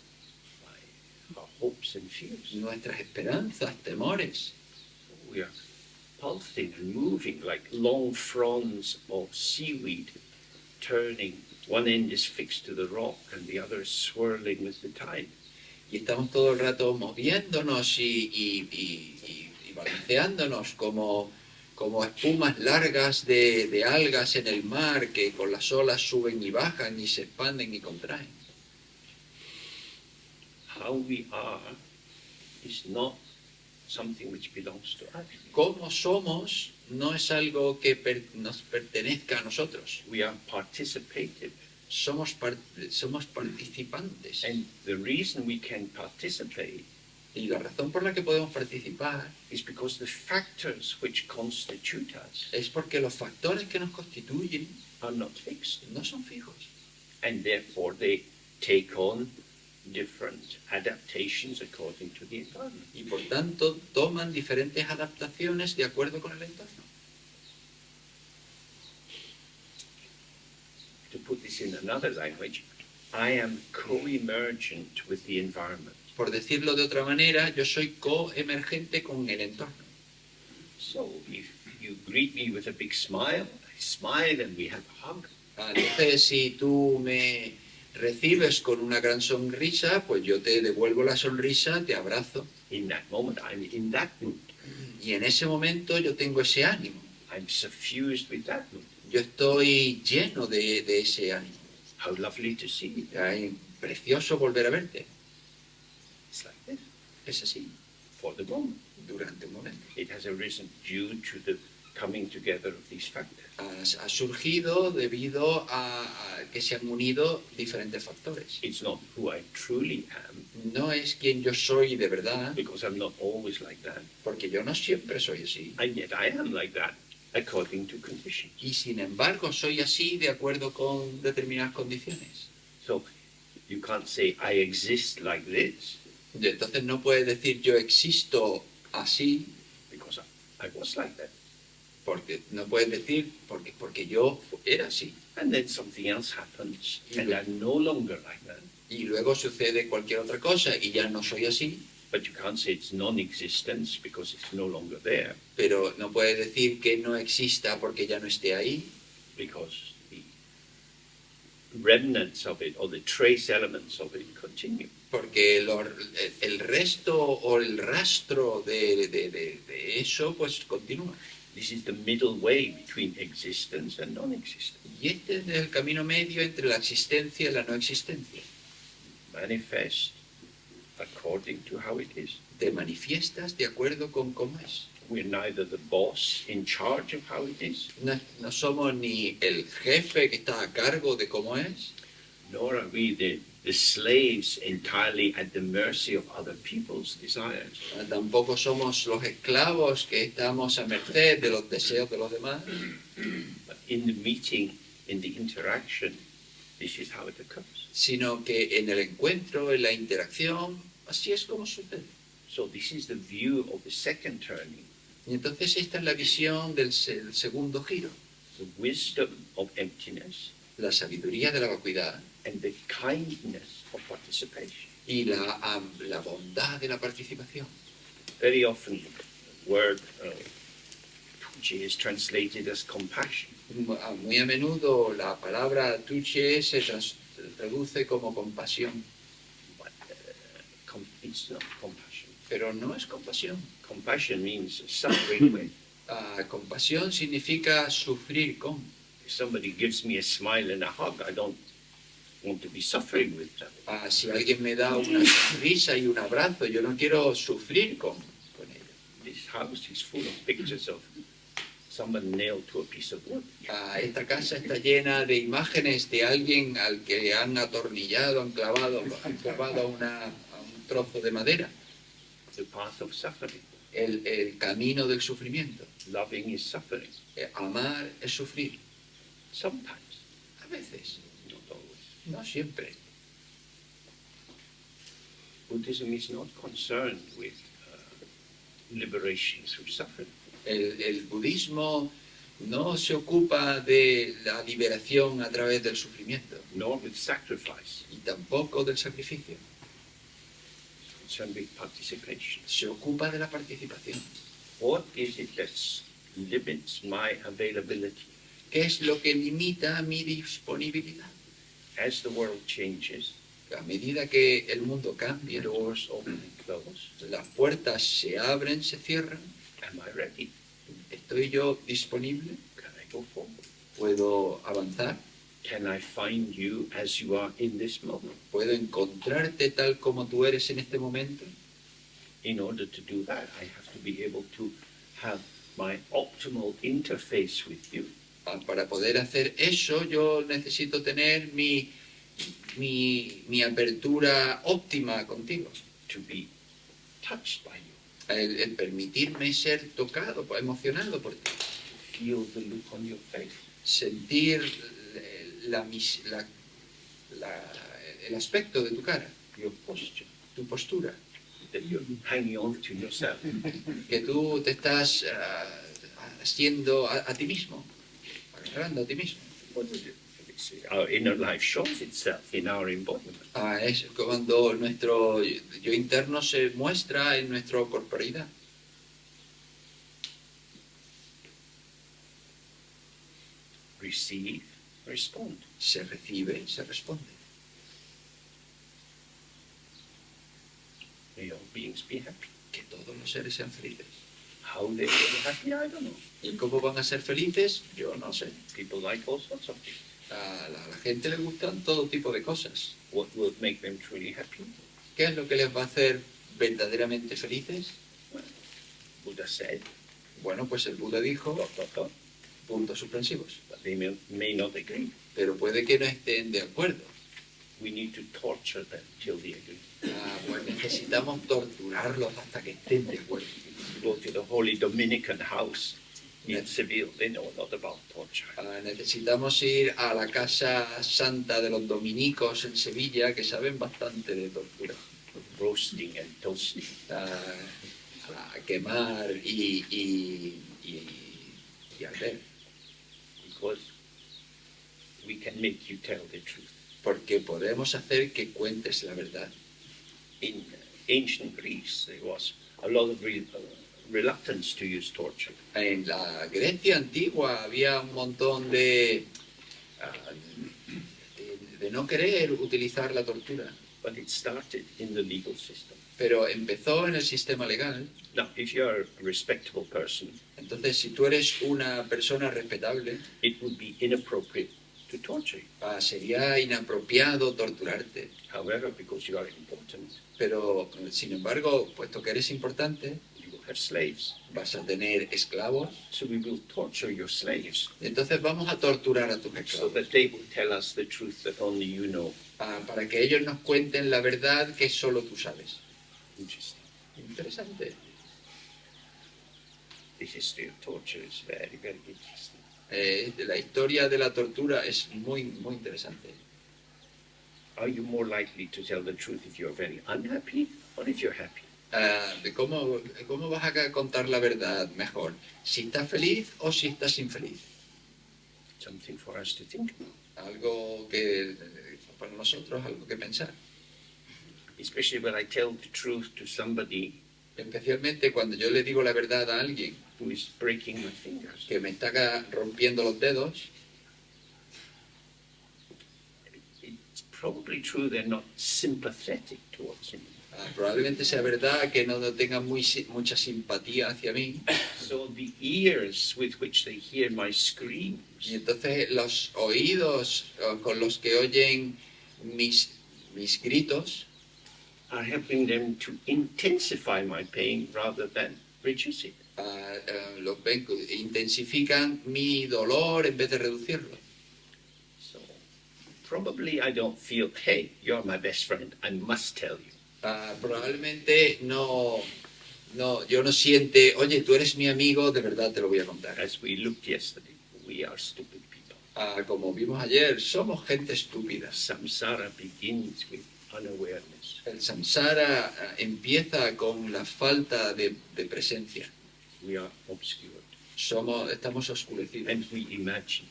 by our hopes and fears. nuestras esperanzas, temores. We are pulsing and moving like long fronds of seaweed, turning. One end is fixed to the rock and the other is swirling with the tide. Y estamos todo el rato moviéndonos y balanceándonos como espumas largas de algas en el mar que con las olas suben y bajan y se expanden y contraen. How we are is not something which belongs to us. Cómo somos no es algo que nos pertenezca a nosotros. We are participative. Somos participantes. And the reason we can participate Y la razón por la que podemos participar is because the factors which constitute us es porque los factores que nos constituyen are not fixed. no son fijos. and therefore they take on different adaptations according to the environment. y por tanto toman diferentes adaptaciones de acuerdo con el entorno. To put this in another language, I am co-emergent with the environment. Por decirlo de otra manera, yo soy coemergente con el entorno. So if you greet me with a big smile, I smile and we have a hug. Entonces, si tú me recibes con una gran sonrisa, pues yo te devuelvo la sonrisa, te abrazo. In that moment, I'm in that mood. Y en ese momento yo tengo ese ánimo. I'm suffused with that mood. Yo estoy lleno de ese ánimo. How lovely to see you. Ay, precioso volver a verte. It's like this Es así, for the moment. durante un momento. It has arisen due to the coming together of these factors. Ha surgido debido a que se han unido diferentes factores. It's not who I truly am, No es quien yo soy de verdad, because I'm not always like that. porque yo no siempre soy así. And yet I am like that according to conditions. Y sin embargo soy así de acuerdo con determinadas condiciones. So you can't say I exist like this Y entonces no puedes decir yo existo así, because I was like that. porque no puedes decir porque yo era así. And then something else happens and I'm no longer like that. Y luego sucede cualquier otra cosa y ya no soy así. But you can't say it's non-existence because it's no longer there, Pero no puedes decir que no exista porque ya no esté ahí, because the remnants of it or the trace elements of it continue. porque el resto o el rastro de eso pues continúa. This is the middle way between existence and non-existence. Y este es el camino medio entre la existencia y la no existencia. Manifest according to how it is. Te manifiestas de acuerdo con cómo es. We're neither the boss in charge of how it is, No somos ni el jefe que está a cargo de cómo es, nor are we the slaves entirely at the mercy of other people's desires. tampoco somos los esclavos que estamos a merced de los deseos de los demás, But in the meeting, in the interaction, this is how it occurs. sino que en el encuentro, en la interacción, así es como sucede. So this is the view of the second turning, Y entonces esta es la visión del segundo giro, the wisdom of emptiness la sabiduría de la vacuidad and the kindness of participation. y la bondad de la participación. Very often, the word tuche is translated as compassion. Muy a menudo la palabra tuche se traduce como compasión, But it's not compassion. pero no es compasión. Compassion means suffering with. Compasión significa sufrir con. If somebody gives me a smile and a hug, I don't want to be suffering with them. Si alguien me da una sonrisa y un abrazo, yo no quiero sufrir con ello. This house is full of pictures of someone nailed to a piece of wood. Esta casa está llena de imágenes de alguien al que han atornillado, han clavado a un trozo de madera. The path of suffering. El camino del sufrimiento. Loving is suffering. Amar es sufrir. Sometimes, A veces, not always. no siempre. Buddhism is not concerned with liberation through suffering. El budismo no se ocupa de la liberación a través del sufrimiento Nor with sacrifice. y tampoco del sacrificio. It's concerned with participation. Se ocupa de la participación. What is it that limits my availability? ¿Qué es lo que limita mi disponibilidad? As the world changes, A medida que el mundo cambia, doors open and close. las puertas se abren, se cierran. Am I ready? ¿Estoy yo disponible? Can I go forward? ¿Puedo avanzar? Can I find you as you are in this moment? ¿Puedo encontrarte tal como tú eres en este momento? In order to do that, I have to be able to have my optimal interface with you. Para poder hacer eso, yo necesito tener mi apertura óptima contigo. To be touched by you, El permitirme ser tocado, emocionado por ti. feel the look on your face, Sentir el aspecto de tu cara, your posture, tu postura, that you're hanging on to yourself. que tú te estás haciendo a ti mismo, agarrando a ti mismo. What is it? Our inner life shows itself in our embodiment. Es cuando nuestro yo interno se muestra en nuestra corporeidad. Receive, respond. Se recibe, se responde. May all beings be happy. Que todos los seres sean felices. How they will be happy, I don't know. ¿Y cómo van a ser felices? Yo no sé. People like all sorts of things. A la gente le gustan todo tipo de cosas. What will make them truly happy? ¿Qué es lo que les va a hacer verdaderamente felices? Buddha said, Bueno, pues el Buda dijo, dot, dot, dot, puntos suspensivos. but they may not agree. Pero puede que no estén de acuerdo. We need to torture them till they agree. Pues necesitamos torturarlos hasta que estén de acuerdo. Go to the holy Dominican house in Seville. They know a lot about torture. Necesitamos ir a la casa santa de los dominicos en Sevilla, que saben bastante de tortura. Roasting and toasting. A quemar y arder. Because we can make you tell the truth. Porque podemos hacer que cuentes la verdad. In ancient Greece, there was a lot of reluctance to use torture. En la Grecia antigua había un montón de no querer utilizar la tortura. But it started in the legal system. Pero empezó en el sistema legal. Now, if you are a respectable person, Entonces, si tú eres una persona respetable, it would be inappropriate to torture you. Sería inapropiado torturarte. However, because you are important, Pero, sin embargo, puesto que eres importante, you will have slaves. vas a tener esclavos. So we will torture your slaves Entonces vamos a torturar a tus so esclavos that they will tell us the truth that only you know. para que ellos nos cuenten la verdad que solo tú sabes. Interesting. Interesante. The history of torture is very, very interesting. La historia de la tortura es muy, muy interesante. Are you more likely to tell the truth if you're very unhappy or if you're happy? ¿Cómo vas a contar la verdad mejor? ¿Si estás feliz o si estás infeliz? Something for us to think about. Algo que, para nosotros, algo que pensar. Especially when I tell the truth to somebody Especialmente cuando yo le digo la verdad a alguien who is breaking my fingers. que me está rompiendo los dedos. It's probably true they're not sympathetic towards him. Probablemente sea verdad que no tengan mucha simpatía hacia mí. So the ears with which they hear my Y screams entonces los oídos con los que oyen mis gritos are helping them to intensify my pain rather than reduce it. los ven, intensifican mi dolor en vez de reducirlo. So probably I don't feel, hey, you're my best friend, I must tell you. Probablemente yo no siente, oye, tú eres mi amigo, de verdad te lo voy a contar. As we looked yesterday, we are stupid people. Como vimos ayer, somos gente estúpida. Samsara begins with unawareness. El samsara empieza con la falta de presencia. We are obscured. Estamos oscurecidos And we imagine.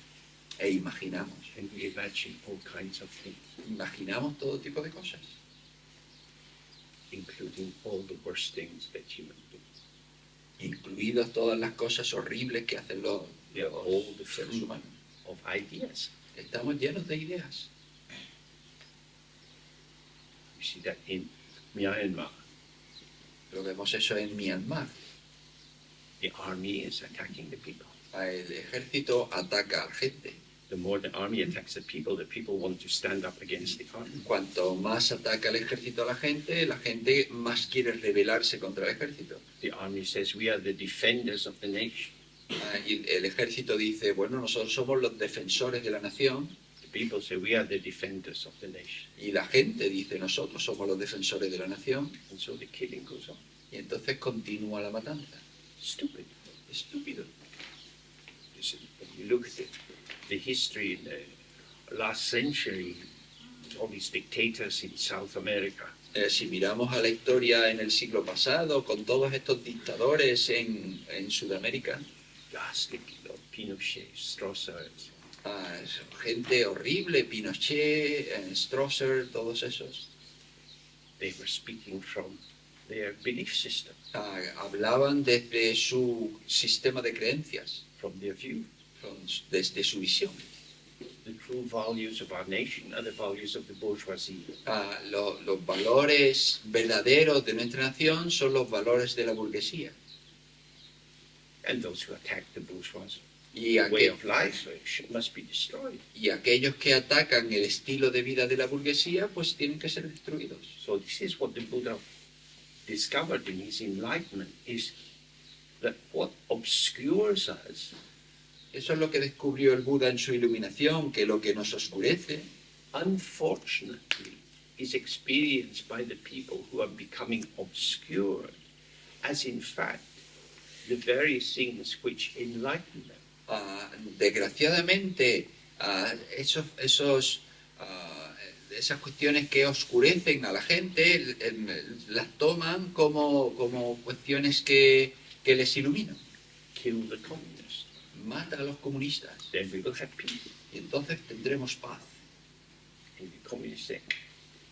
e imaginamos. And we imagine all kinds of things, Imaginamos todo tipo de cosas, including all the worst things that human do. incluidas todas las cosas horribles que hacen los All the seres fruit humanos. of ideas. Estamos llenos de ideas. You see that in Myanmar, Lo vemos eso en Myanmar. the army is attacking the people. El ejército ataca a la gente. The more the army attacks the people want to stand up against the army. Cuanto más ataca el ejército a la gente más quiere rebelarse contra el ejército. The army says, we are the defenders of the nation. Y el ejército dice, bueno, nosotros somos los defensores de la nación. The people say, we are the defenders of the nation. Y la gente dice, nosotros somos los defensores de la nación. And so the killing goes on. Y entonces continúa la matanza. Stupid. Estúpido. When you look at the history in the last century, all these dictators in South America. Si miramos a la historia en el siglo pasado, con todos estos dictadores en Sudamérica, Ghastly people, Pinochet, Stroessner. gente horrible, Pinochet, Stroessner, todos esos, They were speaking from their belief system, hablaban desde su sistema de creencias, from their view. desde su visión. The true values of our nation are the values of the bourgeoisie. Los valores verdaderos de nuestra nación son los valores de la burguesía. And those who attack the bourgeoisie Y, way of life must be destroyed. y aquellos que atacan el estilo de vida de la burguesía, pues tienen que ser destruidos. So this is what the Buddha discovered in his enlightenment, is that what obscures us Eso es lo que descubrió el Buda en su iluminación, que lo que nos oscurece, unfortunately, is experienced by the people who are becoming obscured as, in fact, the very things which enlighten them. desgraciadamente, esas cuestiones que oscurecen a la gente, las toman como cuestiones que les iluminan. Kill the communists, Mata a los comunistas then we will have peace. y entonces tendremos paz. And the communists say,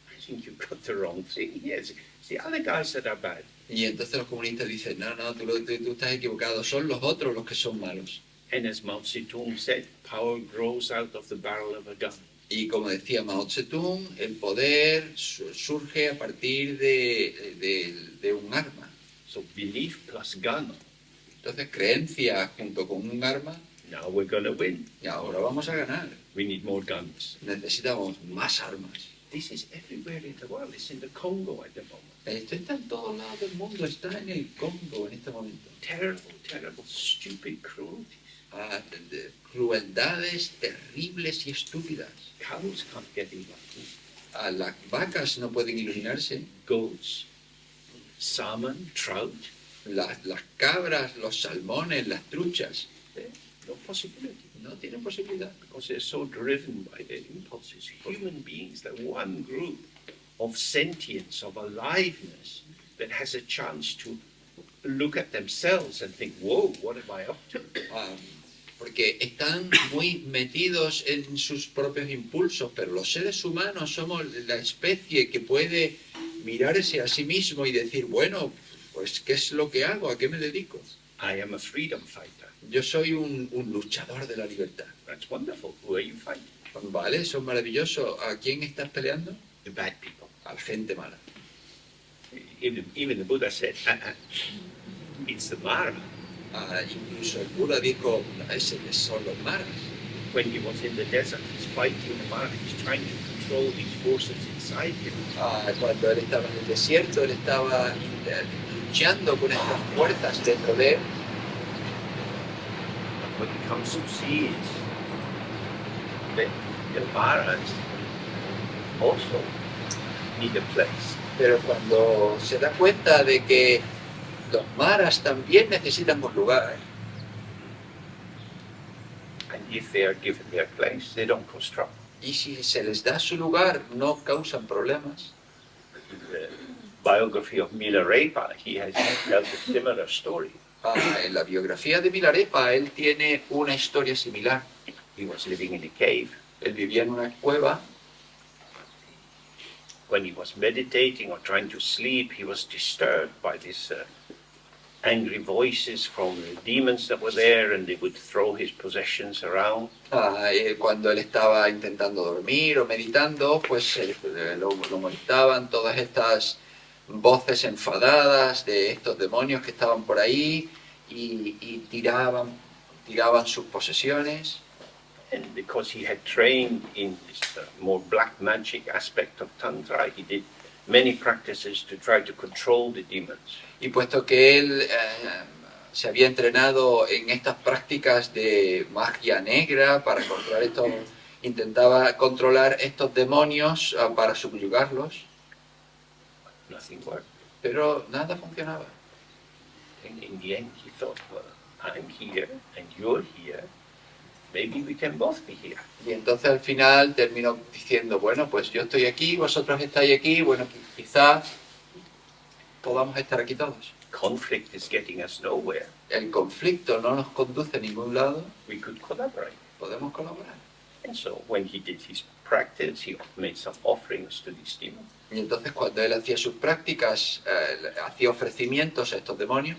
I think you've got the wrong thing. Yes, it's the other guys that are bad. Y entonces los comunistas dicen, no, tú estás equivocado, son los otros los que son malos. And as Mao Zedong said, power grows out of the barrel of a gun. Y como decía Mao Zedong, el poder surge a partir de un arma. So belief plus gun, Entonces, creencia junto con un arma, now we're going to win. y ahora vamos a ganar. We need more guns. Necesitamos más armas. This is everywhere in the world. It's in the Congo at the moment. Esto está en todos lados del mundo, está en el Congo en este momento. Terrible, terrible, stupid cruelties. Crueldades terribles y estúpidas. Cows can't get enlightened. Las vacas no pueden iluminarse. Goats, salmon, trout, Las cabras, los salmones, las truchas, no possibility. no tienen posibilidad. Because they're so driven by their impulses. Human beings, the one group of sentience, of aliveness, that has a chance to look at themselves and think, whoa, what am I up to? Porque están muy metidos en sus propios impulsos, pero los seres humanos somos la especie que puede mirarse a sí mismo y decir, bueno, pues ¿qué es lo que hago? ¿A qué me dedico? I am a freedom fighter. Yo soy un luchador de la libertad. That's wonderful. Who are you fighting? Vale, eso es maravilloso. ¿A quién estás peleando? The bad people. A la gente mala. Even the Buddha said, it's the Mara. Incluso el Buda dijo, son los maras. When he was in the desert, he's fighting the Mara. He's trying to control these forces inside him. Cuando él estaba en el desierto, él estaba luchando con estas fuerzas dentro de él. But when he comes to see it, the Maras also need a place. Pero cuando se da cuenta de que los maras también necesitan un lugar, And if they are given their place, they don't cause trouble. y si se les da su lugar, no causan problemas. In the biography of Milarepa, he has tells a similar story. En la biografía de Milarepa, él tiene una historia similar. He was living in a cave. Él vivía en una cueva. When he was meditating or trying to sleep, he was disturbed by these angry voices from the demons that were there, and they would throw his possessions around. Cuando él estaba intentando dormir o meditando, pues lo molestaban todas estas voces enfadadas de estos demonios que estaban por ahí y tiraban sus posesiones. And because he had trained in this more black magic aspect of Tantra, he did many practices to try to control the demons. Y puesto que él se había entrenado en estas prácticas de magia negra para controlar intentaba controlar estos demonios para subyugarlos, Nothing worked. pero nada funcionaba. And in the end, he thought, well, I'm here and you're here. maybe we can both be here. Y entonces al final termino diciendo, bueno, pues yo estoy aquí, vosotros estáis aquí, bueno, quizás podamos estar aquí todos. Conflict is getting us nowhere. El conflicto no nos conduce a ningún lado, We could collaborate. podemos colaborar. And so when he did his practice, he made some offerings to these demons. Y entonces cuando él hacía sus prácticas, hacía ofrecimientos a estos demonios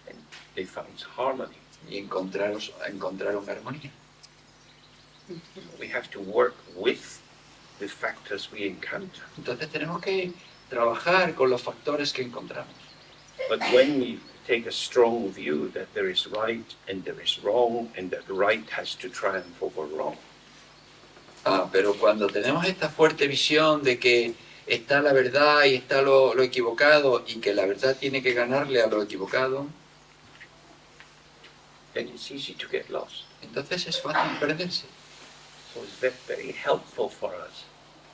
And they found harmony. y encontraron armonía. We have to work with the factors we encounter. Entonces tenemos que trabajar con los factores que encontramos. But when we take a strong view that there is right and there is wrong and that right has to triumph over wrong, Pero cuando tenemos esta fuerte visión de que está la verdad y está lo equivocado y que la verdad tiene que ganarle a lo equivocado, then it's easy to get lost. entonces es fácil perderse. So it's very helpful for us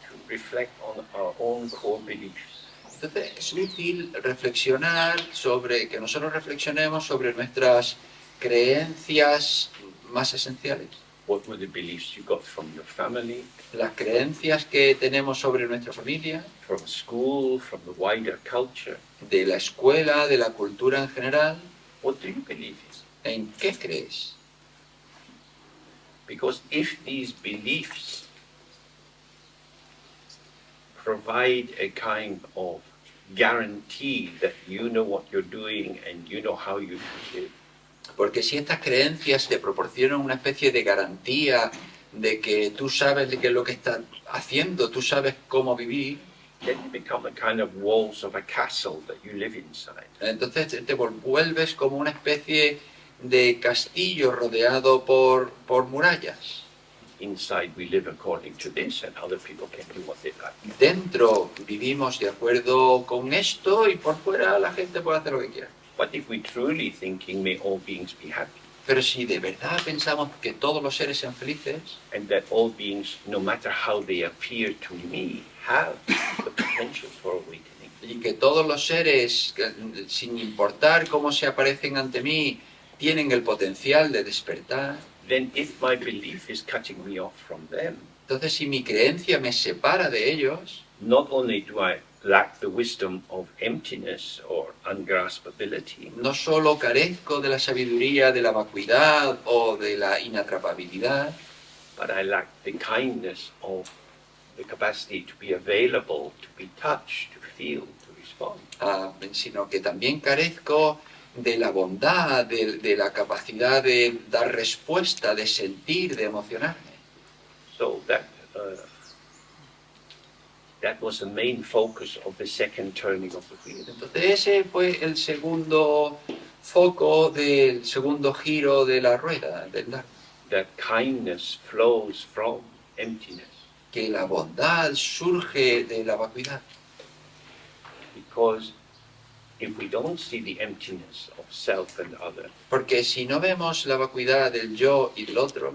to reflect on our own core beliefs. Entonces es útil reflexionar que nosotros reflexionemos sobre nuestras creencias más esenciales. What were the beliefs you got from your family, Las creencias que tenemos sobre nuestra familia, from school, from the wider culture? de la escuela, de la cultura en general. What do you believe in? ¿En qué crees? Because if these beliefs provide a kind of guarantee that you know what you're doing and you know how you live, Porque si estas creencias te proporcionan una especie de garantía de que tú sabes de qué es lo que estás haciendo, tú sabes cómo vivir, then you become a kind of walls of a castle that you live inside. entonces te vuelves como una especie de castillo rodeado por murallas. Inside we live according to this and other people can do what they like. Dentro vivimos de acuerdo con esto y por fuera la gente puede hacer lo que quiera. But if we truly thinking may all beings be happy Pero si de verdad pensamos que todos los seres sean felices and that all beings, no matter how they appear to me, have the potential for awakening, y que todos los seres, sin importar cómo se aparecen ante mí, tienen el potencial de despertar, then if my belief is cutting me off from them, entonces si mi creencia me separa de ellos, not only do I lack the wisdom of emptiness or ungraspability, no solo carezco de la sabiduría de la vacuidad o de la inatrapabilidad, but I lack the kindness of the capacity to be available, to be touched, to feel, to respond. sino que también carezco de la bondad, de la capacidad de dar respuesta, de sentir, de emocionarme. So that was the main focus of the second turning of the wheel. Entonces ese fue el segundo foco del segundo giro de la rueda del Dharma. That kindness flows from emptiness, Que la bondad surge de la vacuidad. because if we don't see the emptiness of self and other, Porque si no vemos la vacuidad del yo y del otro,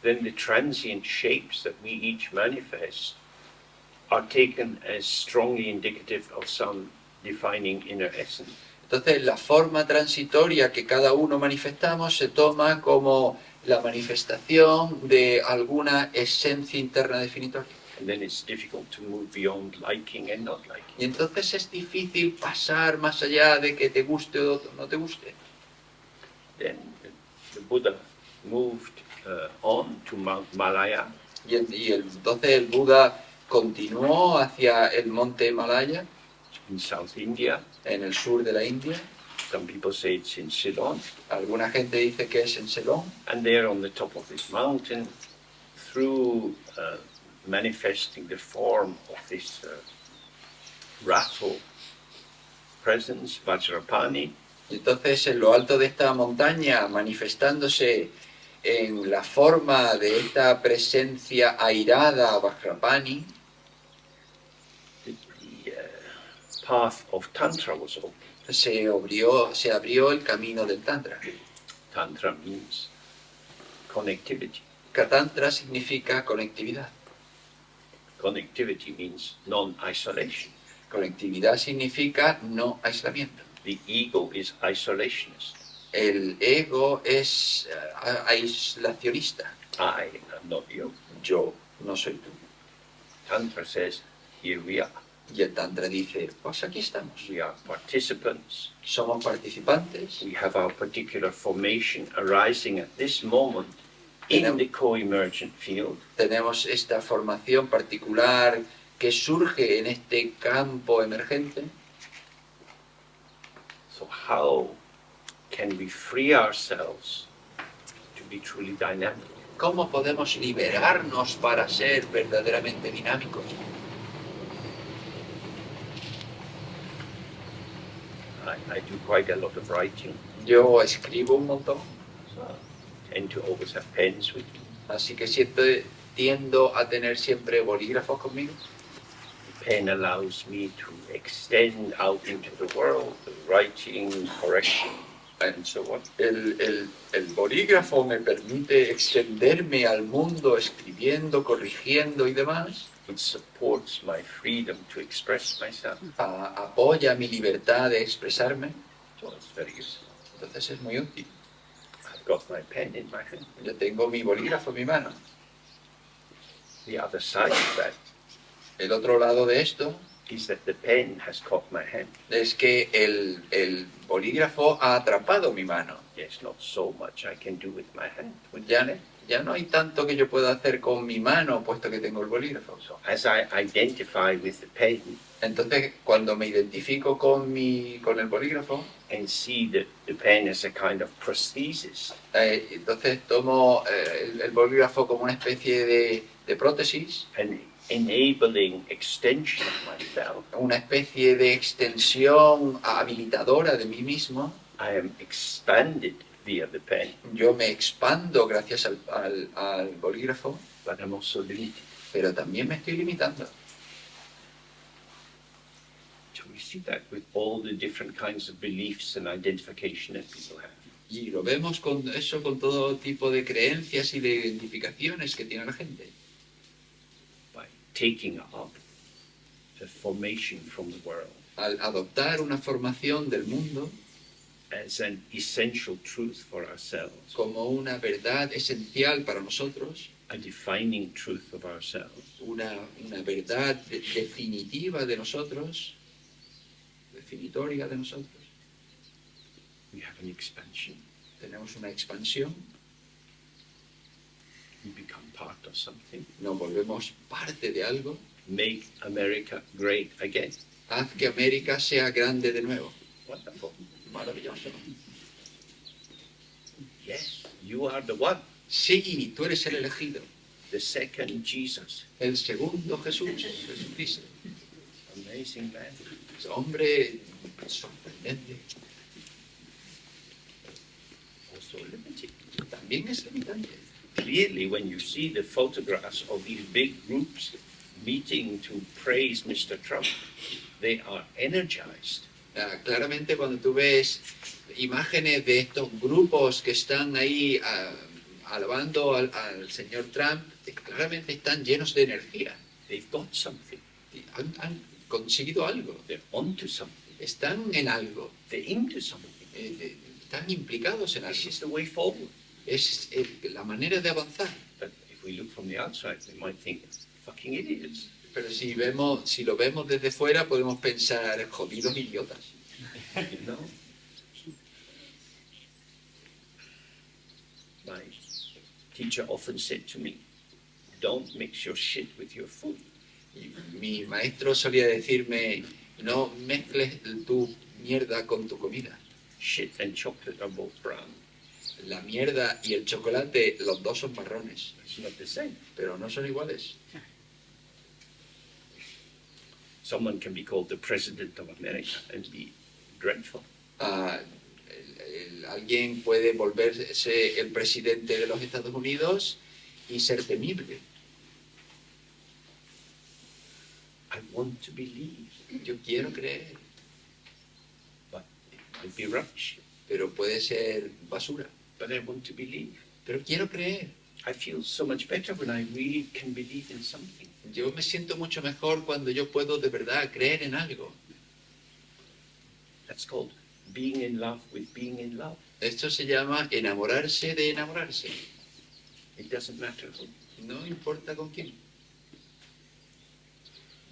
then the transient shapes that we each manifest are taken as strongly indicative of some defining inner essence. entonces la forma transitoria que cada uno manifestamos se toma como la manifestación de alguna esencia interna definitoria. And then it's difficult to move beyond liking and not liking. Y entonces es difícil pasar más allá de que te guste o no te guste. Then the Buddha moved on to Mount Malaya, Entonces el Buda continuó hacia el monte Himalaya, in South India. en el sur de la India. Some people say it's in Ceylon. Alguna gente dice que es en Ceylon. And there on the top of this mountain, through manifesting the form of this wrathful presence, Vajrapani, Y entonces en lo alto de esta montaña, manifestándose en la forma de esta presencia airada Vajrapani, the path of Tantra was open. se abrió el camino del Tantra. Tantra means connectivity. Tantra significa conectividad. Connectivity means non-isolation. Conectividad significa no aislamiento. The ego is isolationist. El ego es aislacionista. I am not you. Yo no soy tú. Tantra says, here we are. Y el Tantra dice, pues aquí estamos. We are participants. Somos participantes. We have our particular formation arising at this moment in the co-emergent field. Tenemos esta formación particular que surge en este campo emergente. So how can we free ourselves to be truly dynamic? ¿Cómo podemos liberarnos para ser verdaderamente dinámicos? I do quite a lot of writing. Yo escribo un montón, So I tend to always have pens with me. así que siempre tiendo a tener siempre bolígrafos conmigo. The pen allows me to extend out into the world, the writing, correction, and so on. El bolígrafo me permite extenderme al mundo escribiendo, corrigiendo y demás. It supports my freedom to express myself. Apoya mi libertad de expresarme. So it's very useful. Entonces es muy útil. I've got my pen in my hand. Yo tengo mi bolígrafo en mi mano. The other side of that El otro lado de esto is that the pen has caught my hand. es que el bolígrafo ha atrapado mi mano. There's not so much I can do with my hand. With the Ya, pen. ya no hay tanto que yo pueda hacer con mi mano puesto que tengo el bolígrafo. So as I identify with the pen Entonces, cuando me identifico con el bolígrafo, and see that the pen as a kind of prosthesis, entonces tomo el bolígrafo como una especie de prótesis, an enabling extension of myself, una especie de extensión habilitadora de mí mismo, I am expanded via the pen, yo me expando gracias al bolígrafo, but I'm also limited. pero también me estoy limitando. So we see that with all the different kinds of beliefs and identification that people have. Y lo vemos con eso, con todo tipo de creencias y de identificaciones que tiene la gente. By taking up the formation from the world Al adoptar una formación del mundo as an essential truth for ourselves, como una verdad esencial para nosotros, a defining truth of ourselves, una verdad definitiva de nosotros, definitoria de nosotros, we have an expansion. tenemos una expansión, We become part of something. nos volvemos parte de algo, Make America great again. haz que América sea grande de nuevo. Wonderful. Maravilloso. Yes, you are the one, Sí, tú eres el elegido, the second Jesus. el segundo Jesús, Jesucristo. Amazing man. Es hombre sorprendente, Also limited. también es limitante. Clearly, when you see the photographs of these big groups meeting to praise Mr. Trump, they are energized. Claramente cuando tú ves imágenes de estos grupos que están ahí alabando al señor Trump, claramente están llenos de energía. They've got something. Han conseguido algo. They're onto something. Están en algo. They're into something. Están implicados en This algo. is the way forward. Es la manera de avanzar. But if we look from the outside, we might think, fucking idiots. Pero si lo vemos desde fuera, podemos pensar, jodidos idiotas. You know? My teacher often said to me, don't mix your shit with your food. Y mi maestro solía decirme, no mezcles tu mierda con tu comida. Shit and chocolate are both brown. La mierda y el chocolate, los dos son marrones, It's not the same. pero no son iguales. Someone can be called the president of America and be dreadful. Alguien puede volverse el presidente de los Estados Unidos y ser temible. I want to believe, Yo quiero creer, but it might be rubbish. pero puede ser basura. But I want to believe. Pero quiero creer. I feel so much better when I really can believe in something. Yo me siento mucho mejor cuando yo puedo de verdad creer en algo. That's called being in love with being in love. Esto se llama enamorarse de enamorarse. It doesn't matter who. No importa con quién.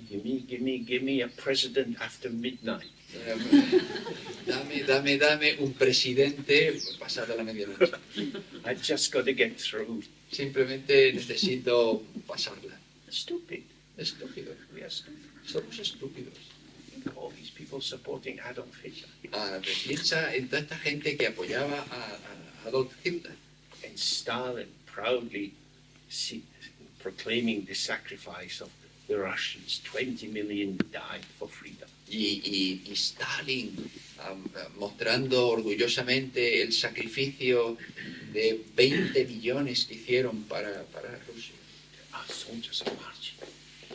Give me a president after midnight. Dame un presidente pasada la medianoche. I just got to get through. Simplemente necesito pasarla. Stupid. Estúpido. We are stupid. Somos estúpidos. All these people supporting Adolf Hitler. Piensa en toda esta gente que apoyaba a Adolf Hitler. And Stalin proudly proclaiming the sacrifice of the Russians. 20 million died for freedom. Y Stalin mostrando orgullosamente el sacrificio de 20 millones que hicieron para Rusia. Our soldiers are marching.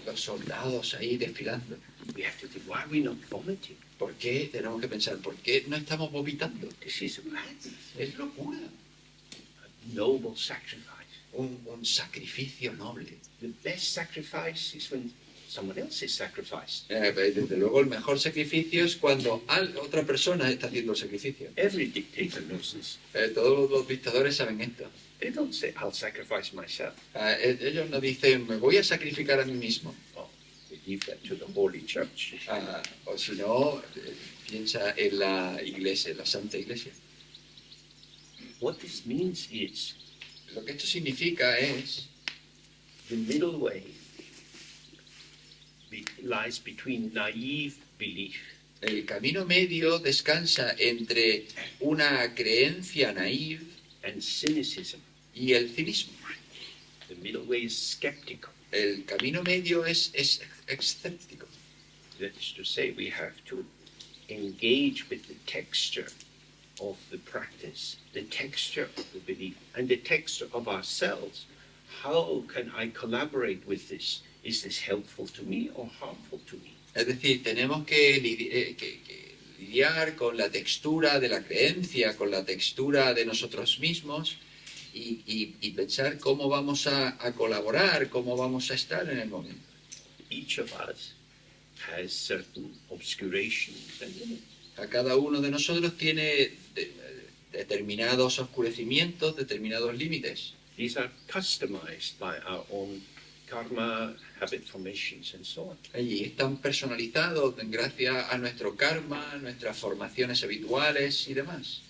Los soldados ahí desfilando. We have to think, why are we not vomiting? ¿Por qué? Tenemos que pensar, ¿por qué no estamos vomitando? This is madness. Es locura. A noble sacrifice. Un sacrificio noble. The best sacrifice is when someone else is sacrificed. Desde luego el mejor sacrificio es cuando otra persona está haciendo el sacrificio. Every dictator knows this. Todos los dictadores saben esto. They don't say, I'll sacrifice myself. Ellos no dicen, me voy a sacrificar a mí mismo. Oh, they leave that to the Holy Church. O si no, piensa en la iglesia, en la Santa Iglesia. What this means is Lo que esto significa es the middle way lies between naive belief el camino medio descansa entre una creencia naive and cynicism. y el cinismo. The middle way is skeptical. El camino medio es escéptico. That is to say, we have to engage with the texture of the practice, the texture of the belief, and the texture of ourselves. How can I collaborate with this? Is this helpful to me or harmful to me? Es decir, tenemos que lidiar con la textura de la creencia, con la textura de nosotros mismos y pensar cómo vamos a colaborar, cómo vamos a estar en el momento. Each of us has certain obscurations and limits. A cada uno de nosotros tiene determinados oscurecimientos, determinados límites. These are customized by our own karma, habit formations, and so on. Y están personalizados gracias a nuestro karma, nuestras formaciones habituales y demás.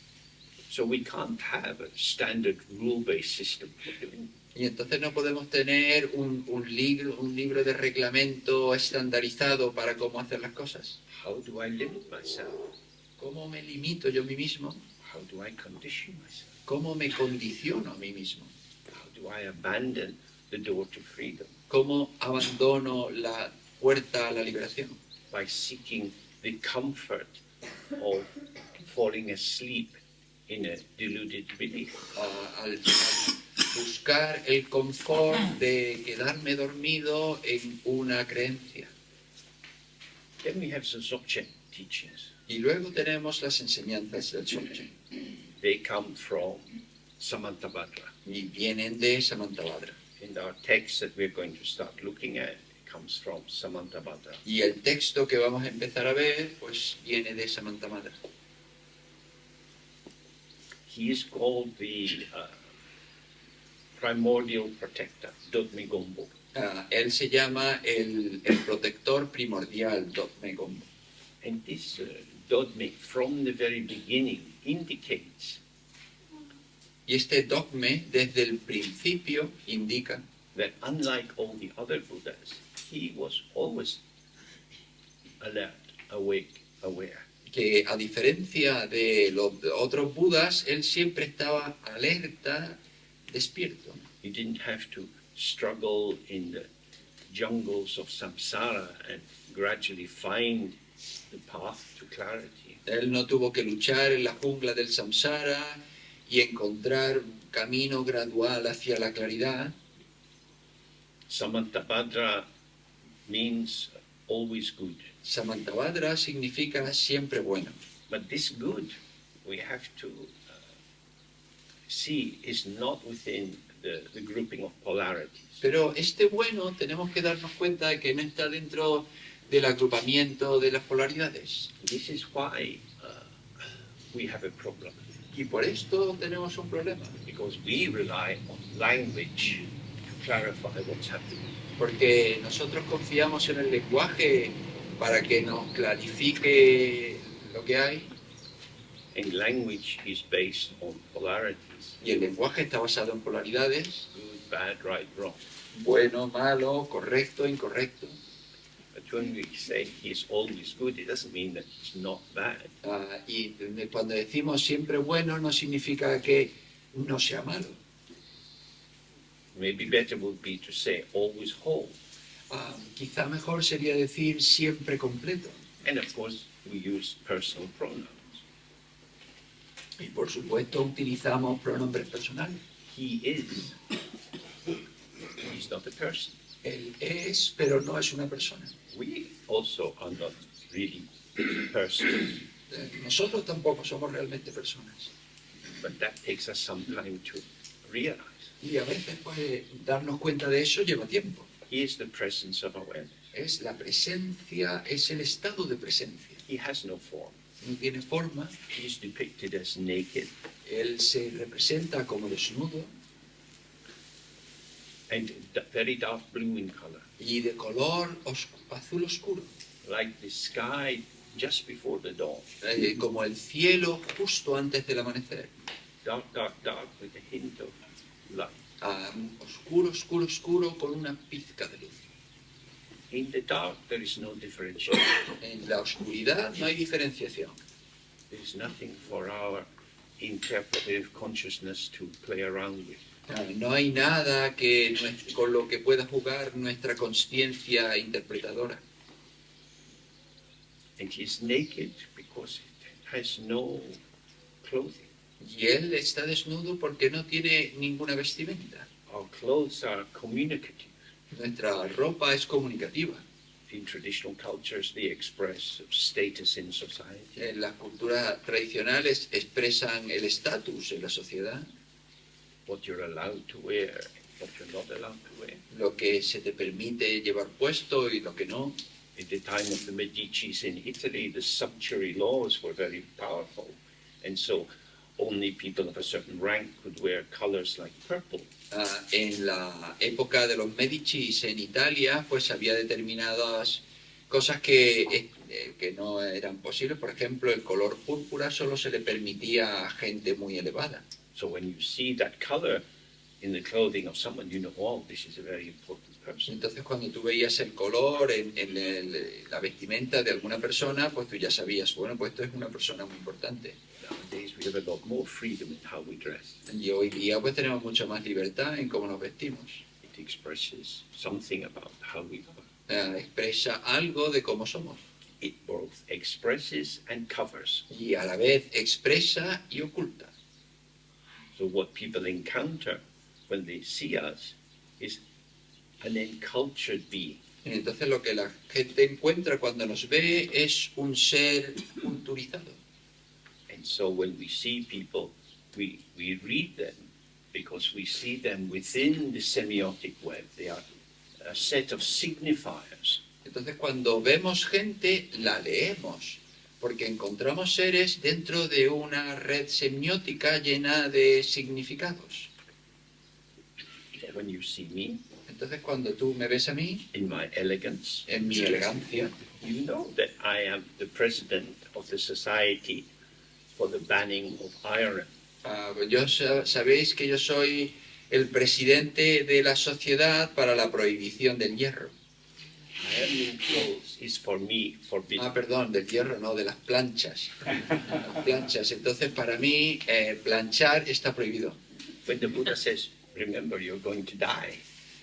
So we can't have a standard rule-based system for doing it. Y entonces no podemos tener un libro de reglamento estandarizado para cómo hacer las cosas. How do I limit myself? ¿Cómo me limito yo a mí mismo? How do I condition myself? ¿Cómo me condiciono a mí mismo? How do I abandon the door to freedom? ¿Cómo abandono la puerta a la liberación? By seeking the comfort of falling asleep in a deluded belief. Al buscar el confort de quedarme dormido en una creencia. Then we have the Dzogchen teachings. Y luego tenemos las enseñanzas del Dzogchen. They come from Samantabhadra. Y vienen de Samantabhadra. And our text that we're going to start looking at comes from Samantabhadra. Y el texto que vamos a empezar a ver, pues viene de Samantabhadra. He is called the primordial protector, Dodme Gombo. Él se llama el protector primordial, Dodme Gombo. And this Dodme, from the very beginning, indicates Y este dogme, desde el principio, indica that unlike all the other Buddhas, he was always alert, awake, aware. que a diferencia de los otros budas, él siempre estaba alerta, despierto. He didn't have to struggle in the jungles of samsara and gradually find the path to clarity. Él no tuvo que luchar en la jungla del samsara y encontrar un camino gradual hacia la claridad. Samantabhadra means always good. Samantabhadra significa siempre bueno. But this good, we have to see, is not within the grouping of polarities. Pero este bueno tenemos que darnos cuenta de que no está dentro del agrupamiento de las polaridades. This is why we have a problem. Y por esto tenemos un problema. because we rely on language to clarify what's happening. Porque nosotros confiamos en el lenguaje para que nos clarifique lo que hay. And language is based on polarities, Y el lenguaje está basado en polaridades. good, bad, right, wrong. Bueno, malo, correcto, incorrecto. But when we say he is always good, it doesn't mean that he's not bad. Y cuando decimos siempre bueno no significa que no sea malo. Maybe better would be to say always whole. Quizá mejor sería decir siempre completo. And of course, we use personal pronouns. Y por supuesto utilizamos pronombres personales. He is. He's not a person. Él es, pero no es una persona. We also are not really persons. Nosotros tampoco somos realmente personas. But that takes us some time to realize. Y a veces pues, darnos cuenta de eso lleva tiempo. He is the presence of awareness. Es la presencia, es el estado de presencia. He has no form. No tiene forma. He is depicted as naked Él se representa como desnudo and very dark blue in color, y de color azul oscuro, like the sky just before the dawn. como el cielo justo antes del amanecer. Dark, dark, dark with a hint of light. Oscuro, oscuro, oscuro con una pizca de luz. In the dark, there is no differentiation. En la oscuridad no hay diferenciación. There is nothing for our interpretive consciousness to play around with. No hay nada que con lo que pueda jugar nuestra conciencia interpretadora. And he is naked because it has no clothing. Y él está desnudo porque no tiene ninguna vestimenta. Our clothes are communicative. Nuestra ropa es comunicativa. In traditional cultures, they express status in society. En las culturas tradicionales expresan el estatus en la sociedad, What you're allowed to wear, what you're not allowed to wear. lo que se te permite llevar puesto y lo que no. At the time of the Medicis in Italy, the sumptuary laws were very powerful. And so only people of a certain rank could wear colors like purple. En la época de los Medicis en Italia, pues había determinadas cosas que no eran posibles. Por ejemplo, el color púrpura solo se le permitía a gente muy elevada. So when you see that color in the clothing of someone, you know, oh, this is a very important person. Entonces, cuando tú veías el color en la vestimenta de alguna persona, pues tú ya sabías, bueno, pues esto es una persona muy importante. Nowadays, we have a lot more freedom in how we dress. Y hoy día pues tenemos mucha más libertad en cómo nos vestimos. It expresses something about how we are. Expresa algo de cómo somos. It both expresses and covers. Y a la vez expresa y oculta. So what people encounter when they see us is an encultured being. Entonces lo que la gente encuentra cuando nos ve es un ser culturizado. And so when we see people, we read them because we see them within the semiotic web. They are a set of signifiers. Entonces cuando vemos gente, la leemos, porque encontramos seres dentro de una red semiótica llena de significados. When you see me Entonces cuando tú me ves a mí, in my elegance, en mi elegancia, you know that I am the president of the Society for the Banning of Iron. sabéis que yo soy el presidente de la Sociedad para la Prohibición del Hierro. Ironing clothes is for me forbidden. Perdón, del hierro, no, de las planchas. Las planchas. Entonces, para mí, planchar está prohibido. When the Buddha says, remember, you're going to die,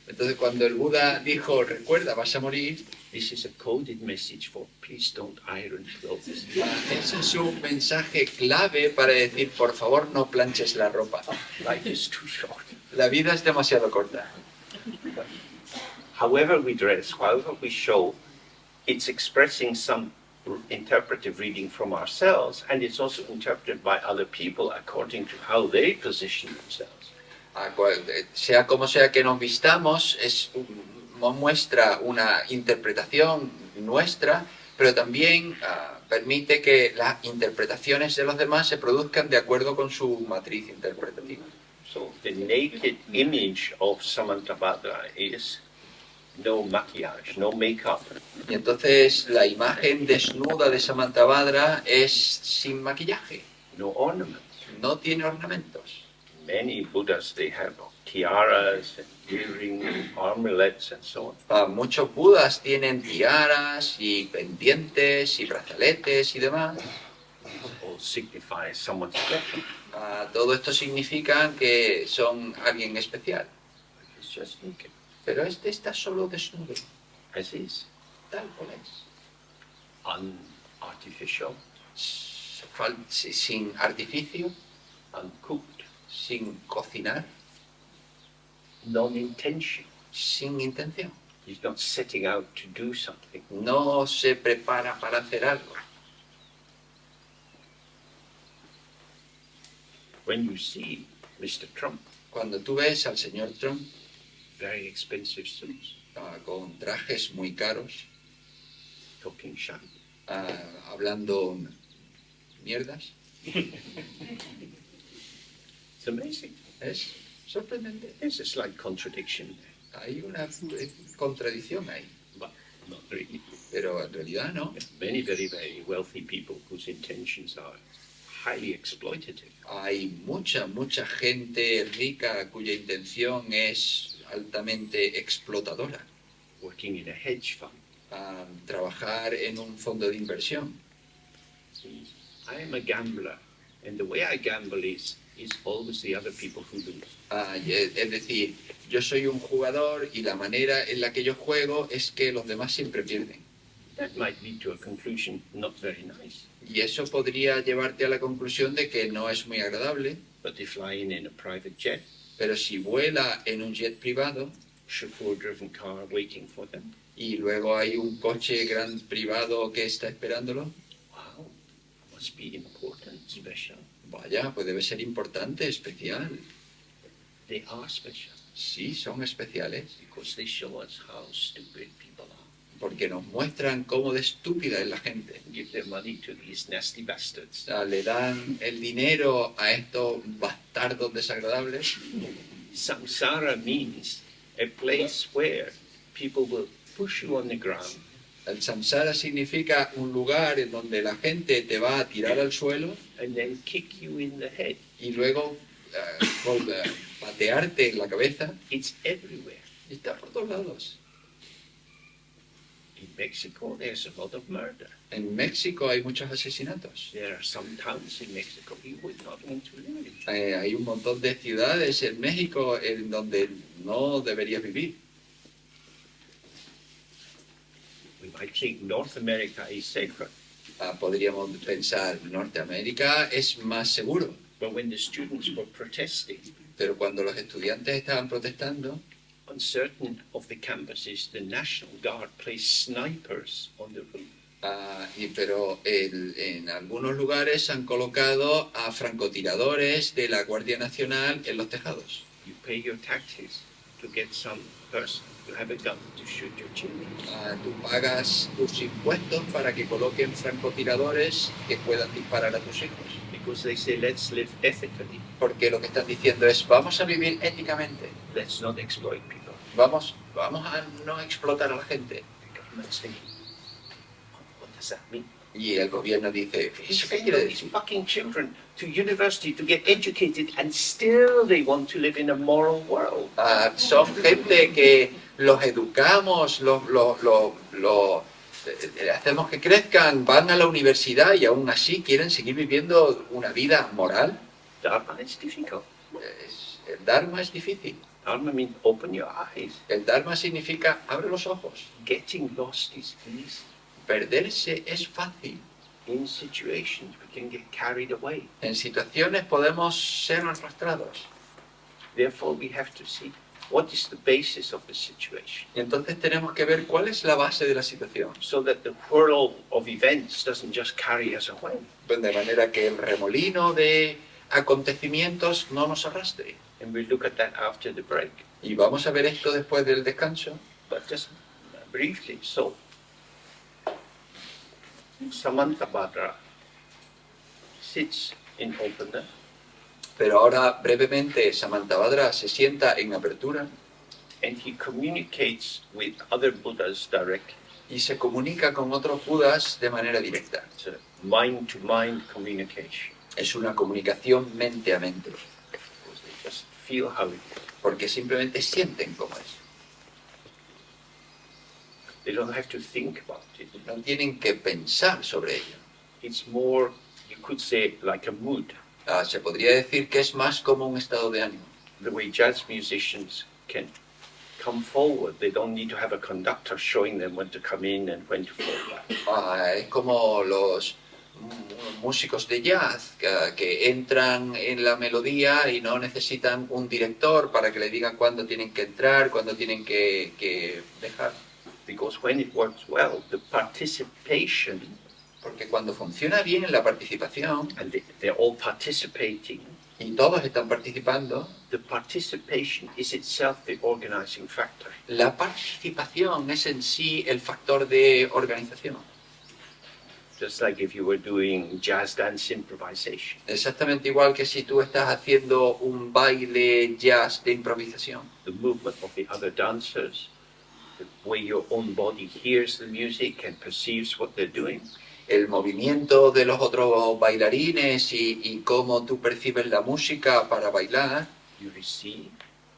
Entonces, cuando el Buda dijo, recuerda, vas a morir, this is a coded message for please don't iron clothes. ese es un mensaje clave para decir, por favor, no planches la ropa. Life is too short. La vida es demasiado corta. However we dress, however we show, it's expressing some interpretive reading from ourselves, and it's also interpreted by other people according to how they position themselves. Sea como sea que nos vistamos, muestra una interpretación nuestra, pero también permite que las interpretaciones de los demás se produzcan de acuerdo con su matriz interpretativa. So the naked image of Samantabhadra is no maquillage, no makeup. Y entonces la imagen desnuda de Samantabhadra es sin maquillaje, No ornaments. no tiene ornamentos. Many Buddhas, they have tiaras and earrings, armlets and so on. Muchos budas tienen tiaras y pendientes y brazaletes y demás. All signify someone special. Todo esto significa que son alguien especial. It's just naked, Pero este está solo desnudo, as is, tal cual es. unartificial, Sin artificio, uncooked, sin cocinar, non-intention. sin intención. He's not setting out to do something. No se prepara para hacer algo. When you see Mr. Trump, Cuando tú ves al señor Trump very expensive suits, con trajes muy caros, talking shop, hablando mierdas, it's amazing. es sorprendente. There's a slight contradiction there, Hay una contradicción ahí, but not really. pero en realidad no. Many very wealthy people whose intentions are highly exploitative. Hay mucha gente rica cuya intención es altamente explotadora. Working in a hedge fund. Trabajar en un fondo de inversión. I am a gambler, and the way I gamble is always the other people who lose. Es decir, yo soy un jugador y la manera en la que yo juego es que los demás siempre pierden. That might lead to a conclusion not very nice. Y eso podría llevarte a la conclusión de que no es muy agradable, But they fly in a private jet, pero si vuela en un jet privado chauffeur-driven car waiting for them. y luego hay un coche gran privado que está esperándolo, Wow, must be important, special. vaya, pues debe ser importante, especial. They are special Sí, son especiales, because they show us how stupid people are. porque nos muestran cómo de estúpida es la gente. Give their money to these nasty bastards. Le dan el dinero a estos bastardos desagradables. Samsara means a place where people will push you on the ground, El samsara significa un lugar en donde la gente te va a tirar al suelo and then kick you in the head. y luego patearte en la cabeza. It's everywhere. Y está por todos lados. In Mexico, there's a lot of murder. En México hay muchos asesinatos. There are some towns in Mexico you would not want to live in. Hay un montón de ciudades en México en donde no deberías vivir. We might think North America is safer, Podríamos pensar, Norteamérica es más seguro. but when the students were protesting, Pero cuando los estudiantes estaban protestando, on certain of the campuses, the National Guard placed snipers on the roof. pero en algunos lugares han colocado a francotiradores de la Guardia Nacional en los tejados. You pay your taxes to get some person to have a gun to shoot your children. Tú pagas tus impuestos para que coloquen francotiradores que puedan disparar a tus hijos. Because they say, let's live ethically. Porque lo que están diciendo es, vamos a vivir éticamente, Let's not exploit people. vamos a no explotar a la gente. The government's thinking, what does that mean? Y el gobierno dice, ¿eso qué Send quiere all these decir? fucking children to university to get educated and still they want to live in a moral world. Son gente que los educamos, hacemos que crezcan, van a la universidad y aún así quieren seguir viviendo una vida moral. Dharma is difficult. El Dharma es difícil. Dharma means open your eyes. El Dharma significa abre los ojos. Getting lost is easy. Perderse es fácil. In situations we can get carried away. En situaciones podemos ser arrastrados. Therefore we have to see what is the basis of the situation, Y entonces tenemos que ver cuál es la base de la situación. so that the whirl of events doesn't just carry us away. De manera que el remolino de acontecimientos no nos arrastre. And we'll look at that after the break. Y vamos a ver esto después del descanso. But just briefly, so Samantabhadra sits in openness Pero ahora, brevemente, Samantabhadra se sienta en apertura and he communicates with other Buddhas directly. y se comunica con otros Budas de manera directa. It's a mind-to-mind communication. Es una comunicación mente a mente, Because they just feel how it is. porque simplemente sienten cómo es. They don't have to think about it. No tienen que pensar sobre ello. It's more, you could say, like a mood. Se podría decir que es más como un estado de ánimo. The way jazz musicians can come forward, they don't need to have a conductor showing them when to come in and when to fall back. Es como los músicos de jazz que entran en la melodía y no necesitan un director para que le digan cuándo tienen que entrar, cuándo tienen que dejar. Because when it works well, the participation, Porque cuando funciona bien en la participación and they're all participating, y todos están participando, the participation is itself the organizing factor. la participación es en sí el factor de organización. Just like if you were doing jazz dance improvisation. Exactamente igual que si tú estás haciendo un baile jazz de improvisación. The movement of the other dancers, the way your own body hears the music and perceives what they're doing. El movimiento de los otros bailarines y cómo tú percibes la música para bailar, You receive,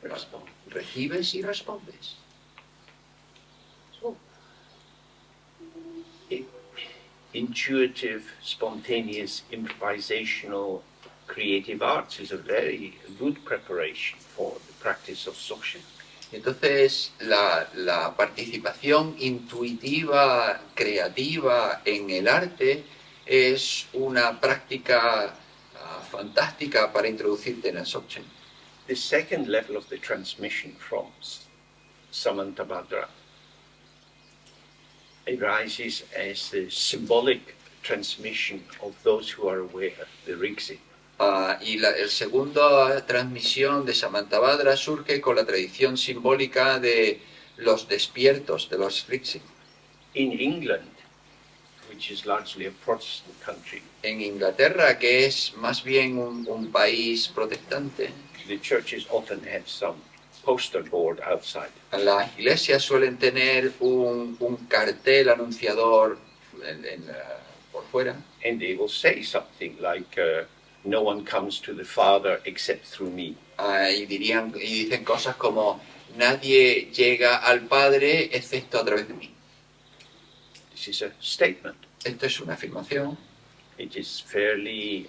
respond. recibes y respondes. So, intuitive, spontaneous, improvisational, creative arts is a very good preparation for the practice of Sokshin. Entonces, la participación intuitiva, creativa en el arte es una práctica fantástica para introducirte en el Dzogchen. The second level of the transmission from Samantabhadra arises as the symbolic transmission of those who are aware, the Rigsi. Y la segunda transmisión de Samantabhadra surge con la tradición simbólica de los despiertos, de los Rixi. In England, which is largely a Protestant country, En Inglaterra, que es más bien un país protestante, the churches often have some poster board outside. las iglesias suelen tener un cartel anunciador por fuera, And they will say something like, no one comes to the Father except through me. y dicen cosas como nadie llega al Padre excepto a través de mí. This is a statement. Esto es una afirmación, It is fairly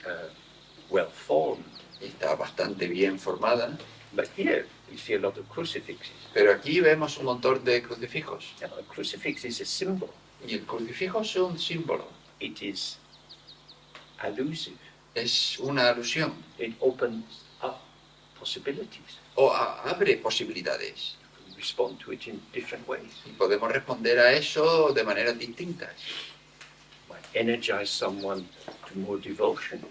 well formed. está bastante bien formada, But here we see a lot of crucifixes. pero aquí vemos un montón de crucifijos. Now, a crucifix is a symbol. Y el crucifijo es un símbolo, It is allusive. es una alusión, It opens up possibilities. o abre posibilidades. We respond to it in different ways. Y podemos responder a eso de maneras distintas. Might energize someone to more devotion.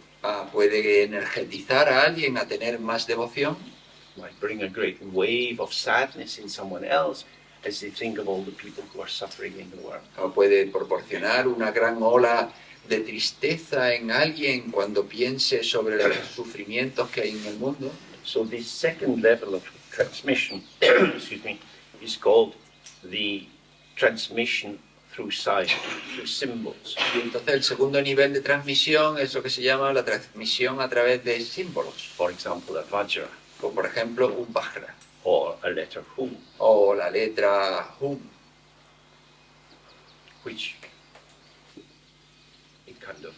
Puede energetizar a alguien a tener más devoción, Might bring a great wave of sadness in someone else as they think of all the people who are suffering in the world. o puede proporcionar una gran ola de tristeza en alguien cuando piense sobre los sufrimientos que hay en el mundo. So this second level of transmission, excuse me, is called the transmission through sign, through symbols. Y entonces el segundo nivel de transmisión es lo que se llama la transmisión a través de símbolos, For example, a vajra como por ejemplo un bhajra or a letter hum, o la letra hum, which it kind of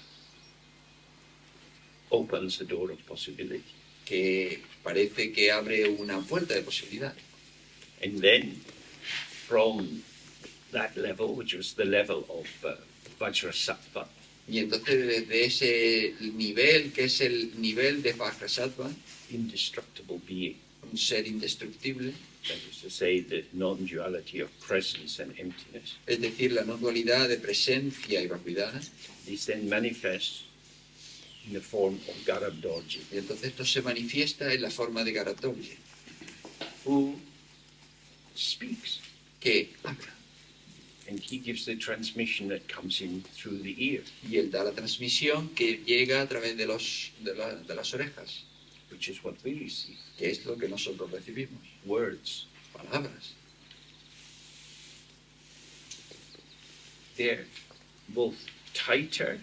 opens the door of possibility. que parece que abre una puerta de posibilidad. And then from that level, which was the level of Vajrasattva, Y entonces desde ese nivel, que es el nivel de Vajrasattva, indestructible being, un ser indestructible, that is to say, the non-duality of presence and emptiness, es decir, la no dualidad de presencia y vacuidad, this then manifests in the form of Garabdorji, y entonces esto se manifiesta en la forma de Garadorje, who speaks. que habla. And he gives the transmission that comes in through the ear, y Él da la transmisión que llega a través de las orejas, which is what we receive. que es lo que nosotros recibimos, Words. palabras. They're both tighter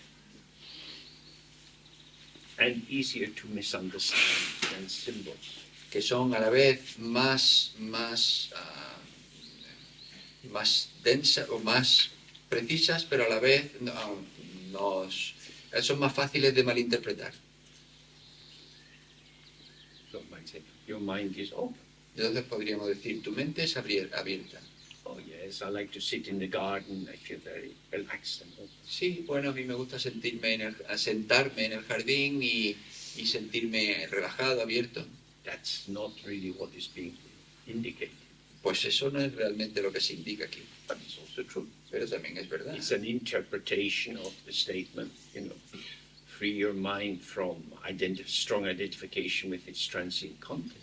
and easier to misunderstand than symbols. Que son a la vez más densas o más precisas, pero a la vez son más fáciles de malinterpretar. So I might say, your mind is open. Entonces podríamos decir, tu mente es abierta. Oh yes, I like to sit in the garden. I feel very relaxed and open. Sí, bueno, a mí me gusta sentarme en el jardín y sentirme relajado, abierto. That's not really what is being indicated, Pues eso no es realmente lo que se indica aquí, but it's also true. pero también es verdad. It's an interpretation of the statement, free your mind from strong identification with its transient content.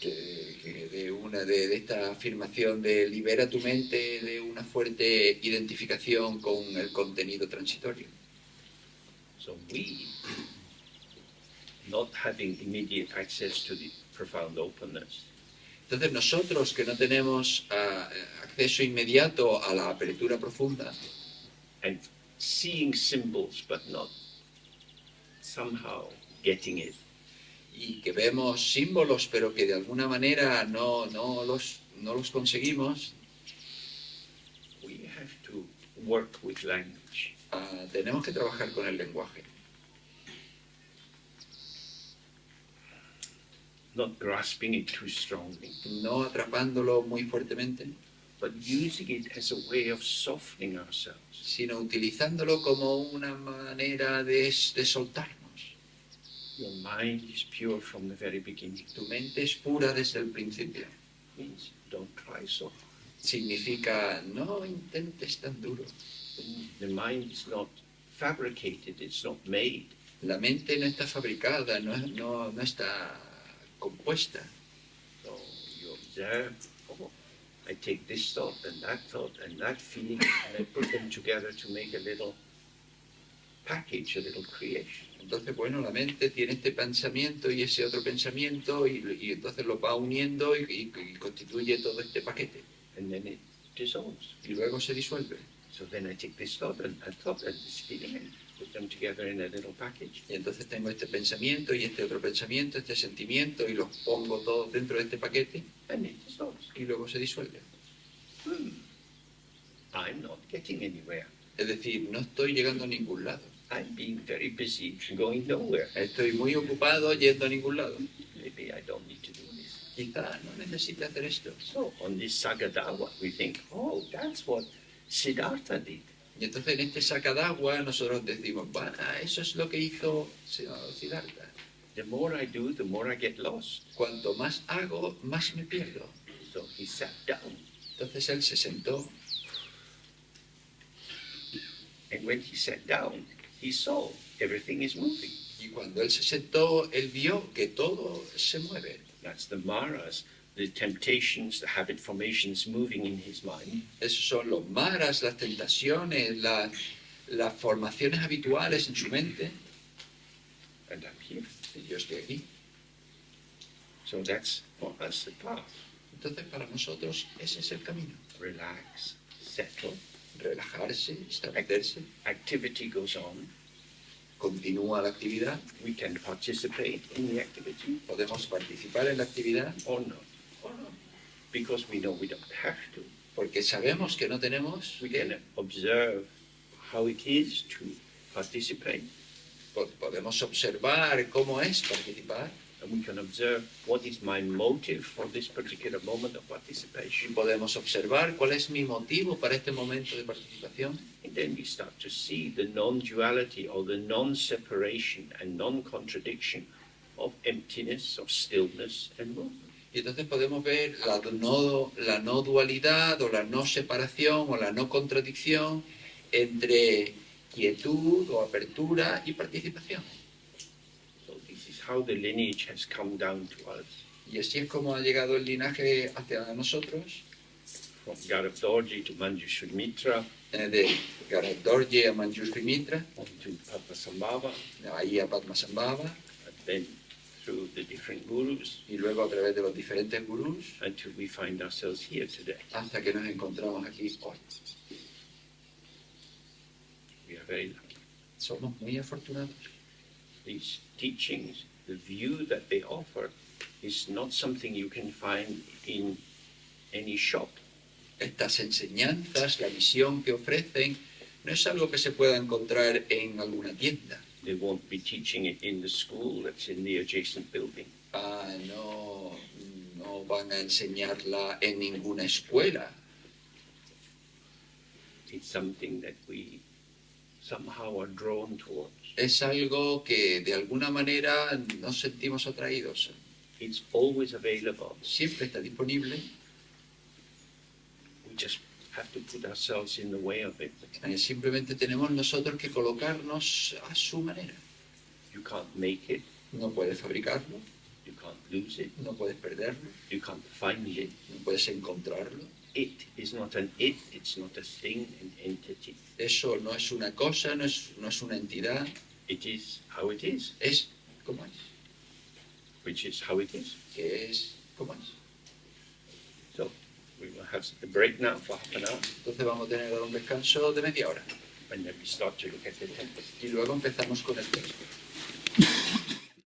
Que de esta afirmación de libera tu mente de una fuerte identificación con el contenido transitorio. So we, not having immediate access to the profound openness, Entonces nosotros que no tenemos acceso inmediato a la apertura profunda and seeing symbols but not somehow getting it, y que vemos símbolos pero que de alguna manera no los conseguimos, we have to work with language. tenemos que trabajar con el lenguaje. Not grasping it too strongly, No atrapándolo muy fuertemente, but using it as a way of softening ourselves. sino utilizándolo como una manera de soltarnos. Your mind is pure from the very beginning. Tu mente es pura desde el principio. Means don't try so hard. Significa, no intentes tan duro. The mind is not fabricated, it's not made. La mente no está fabricada, no está compuesta. So you observe, oh, I take this thought and that feeling, and I put them together to make a little package, a little creation. Entonces, bueno, la mente tiene este pensamiento y ese otro pensamiento y entonces lo va uniendo y constituye todo este paquete. And then it dissolves. Y luego se disuelve. So then I take this thought and this feeling and put them together in a little package. Y entonces tengo este pensamiento y este otro pensamiento, este sentimiento y los pongo todos dentro de este paquete And it dissolves. y luego se disuelve. I'm not getting anywhere. Es decir, no estoy llegando a ningún lado. I'm being very busy going nowhere. Estoy muy ocupado yendo a ningún lado. Maybe I don't need to do this. Quizá no necesite hacer esto. So on this Sagadawa, we think, oh, that's what Siddhartha did. Y entonces en este Sakadawa nosotros decimos, bueno, eso es lo que hizo Siddhartha. The more I do, the more I get lost. Cuanto más hago, más me pierdo. So he sat down. Entonces él se sentó And when he sat down, he saw everything is moving. y cuando él se sentó, él vio que todo se mueve. That's the maras, the temptations, the habit formations moving in his mind. Esos son los maras, las tentaciones, las formaciones habituales en su mente. And I'm here. Y yo estoy aquí. So that's for us the path. Entonces para nosotros ese es el camino. Relax, settle. Relajarse, establecerse, Activity goes on. continúa la actividad, We can participate in the activity podemos participar en la actividad or not. Because we know we don't have to. porque sabemos que no tenemos We que can observe how it is to participate, podemos observar cómo es participar and we can observe what is my motive for this particular moment of y participation. podemos observar cuál es mi motivo para este momento de participación. And then we start to see the non-duality or the non-separation and non-contradiction of emptiness, of stillness and movement. Y entonces podemos ver la no dualidad o la no separación o la no contradicción entre quietud o apertura y participación. So this is how the lineage has come down to us. Y así es como ha llegado el linaje hacia nosotros, from Garavdorji to Manjushri Mitra, de Garadorje a Manjushri Mitra, on to Padmasambhava, ahí a Padmasambhava, and then through the different gurus, y luego a través de los diferentes gurús, until we find ourselves here today. hasta que nos encontramos aquí hoy. We are very lucky. Somos muy afortunados. These teachings, the view that they offer, is not something you can find in any shop. Estas enseñanzas, la visión que ofrecen, no es algo que se pueda encontrar en alguna tienda. They won't be teaching it in the school that's in the adjacent building. No van a enseñarla en ninguna escuela. It's something that we somehow are drawn towards. Es algo que de alguna manera nos sentimos atraídos. It's always available. Siempre está disponible. We just have to put ourselves in the way of it. Simplemente tenemos nosotros que colocarnos a su manera. You can't make it. No puedes fabricarlo, You can't lose it. no puedes perderlo, You can't find it. no puedes encontrarlo. It is not an it. It's not a thing, an entity. Eso no es una cosa, no es una entidad, It is how it is, es como es, which is how it is. que es como es. So we will have a break now for half an hour, Entonces vamos a tener un descanso de media hora and then we start to look at the text. y luego empezamos con el texto.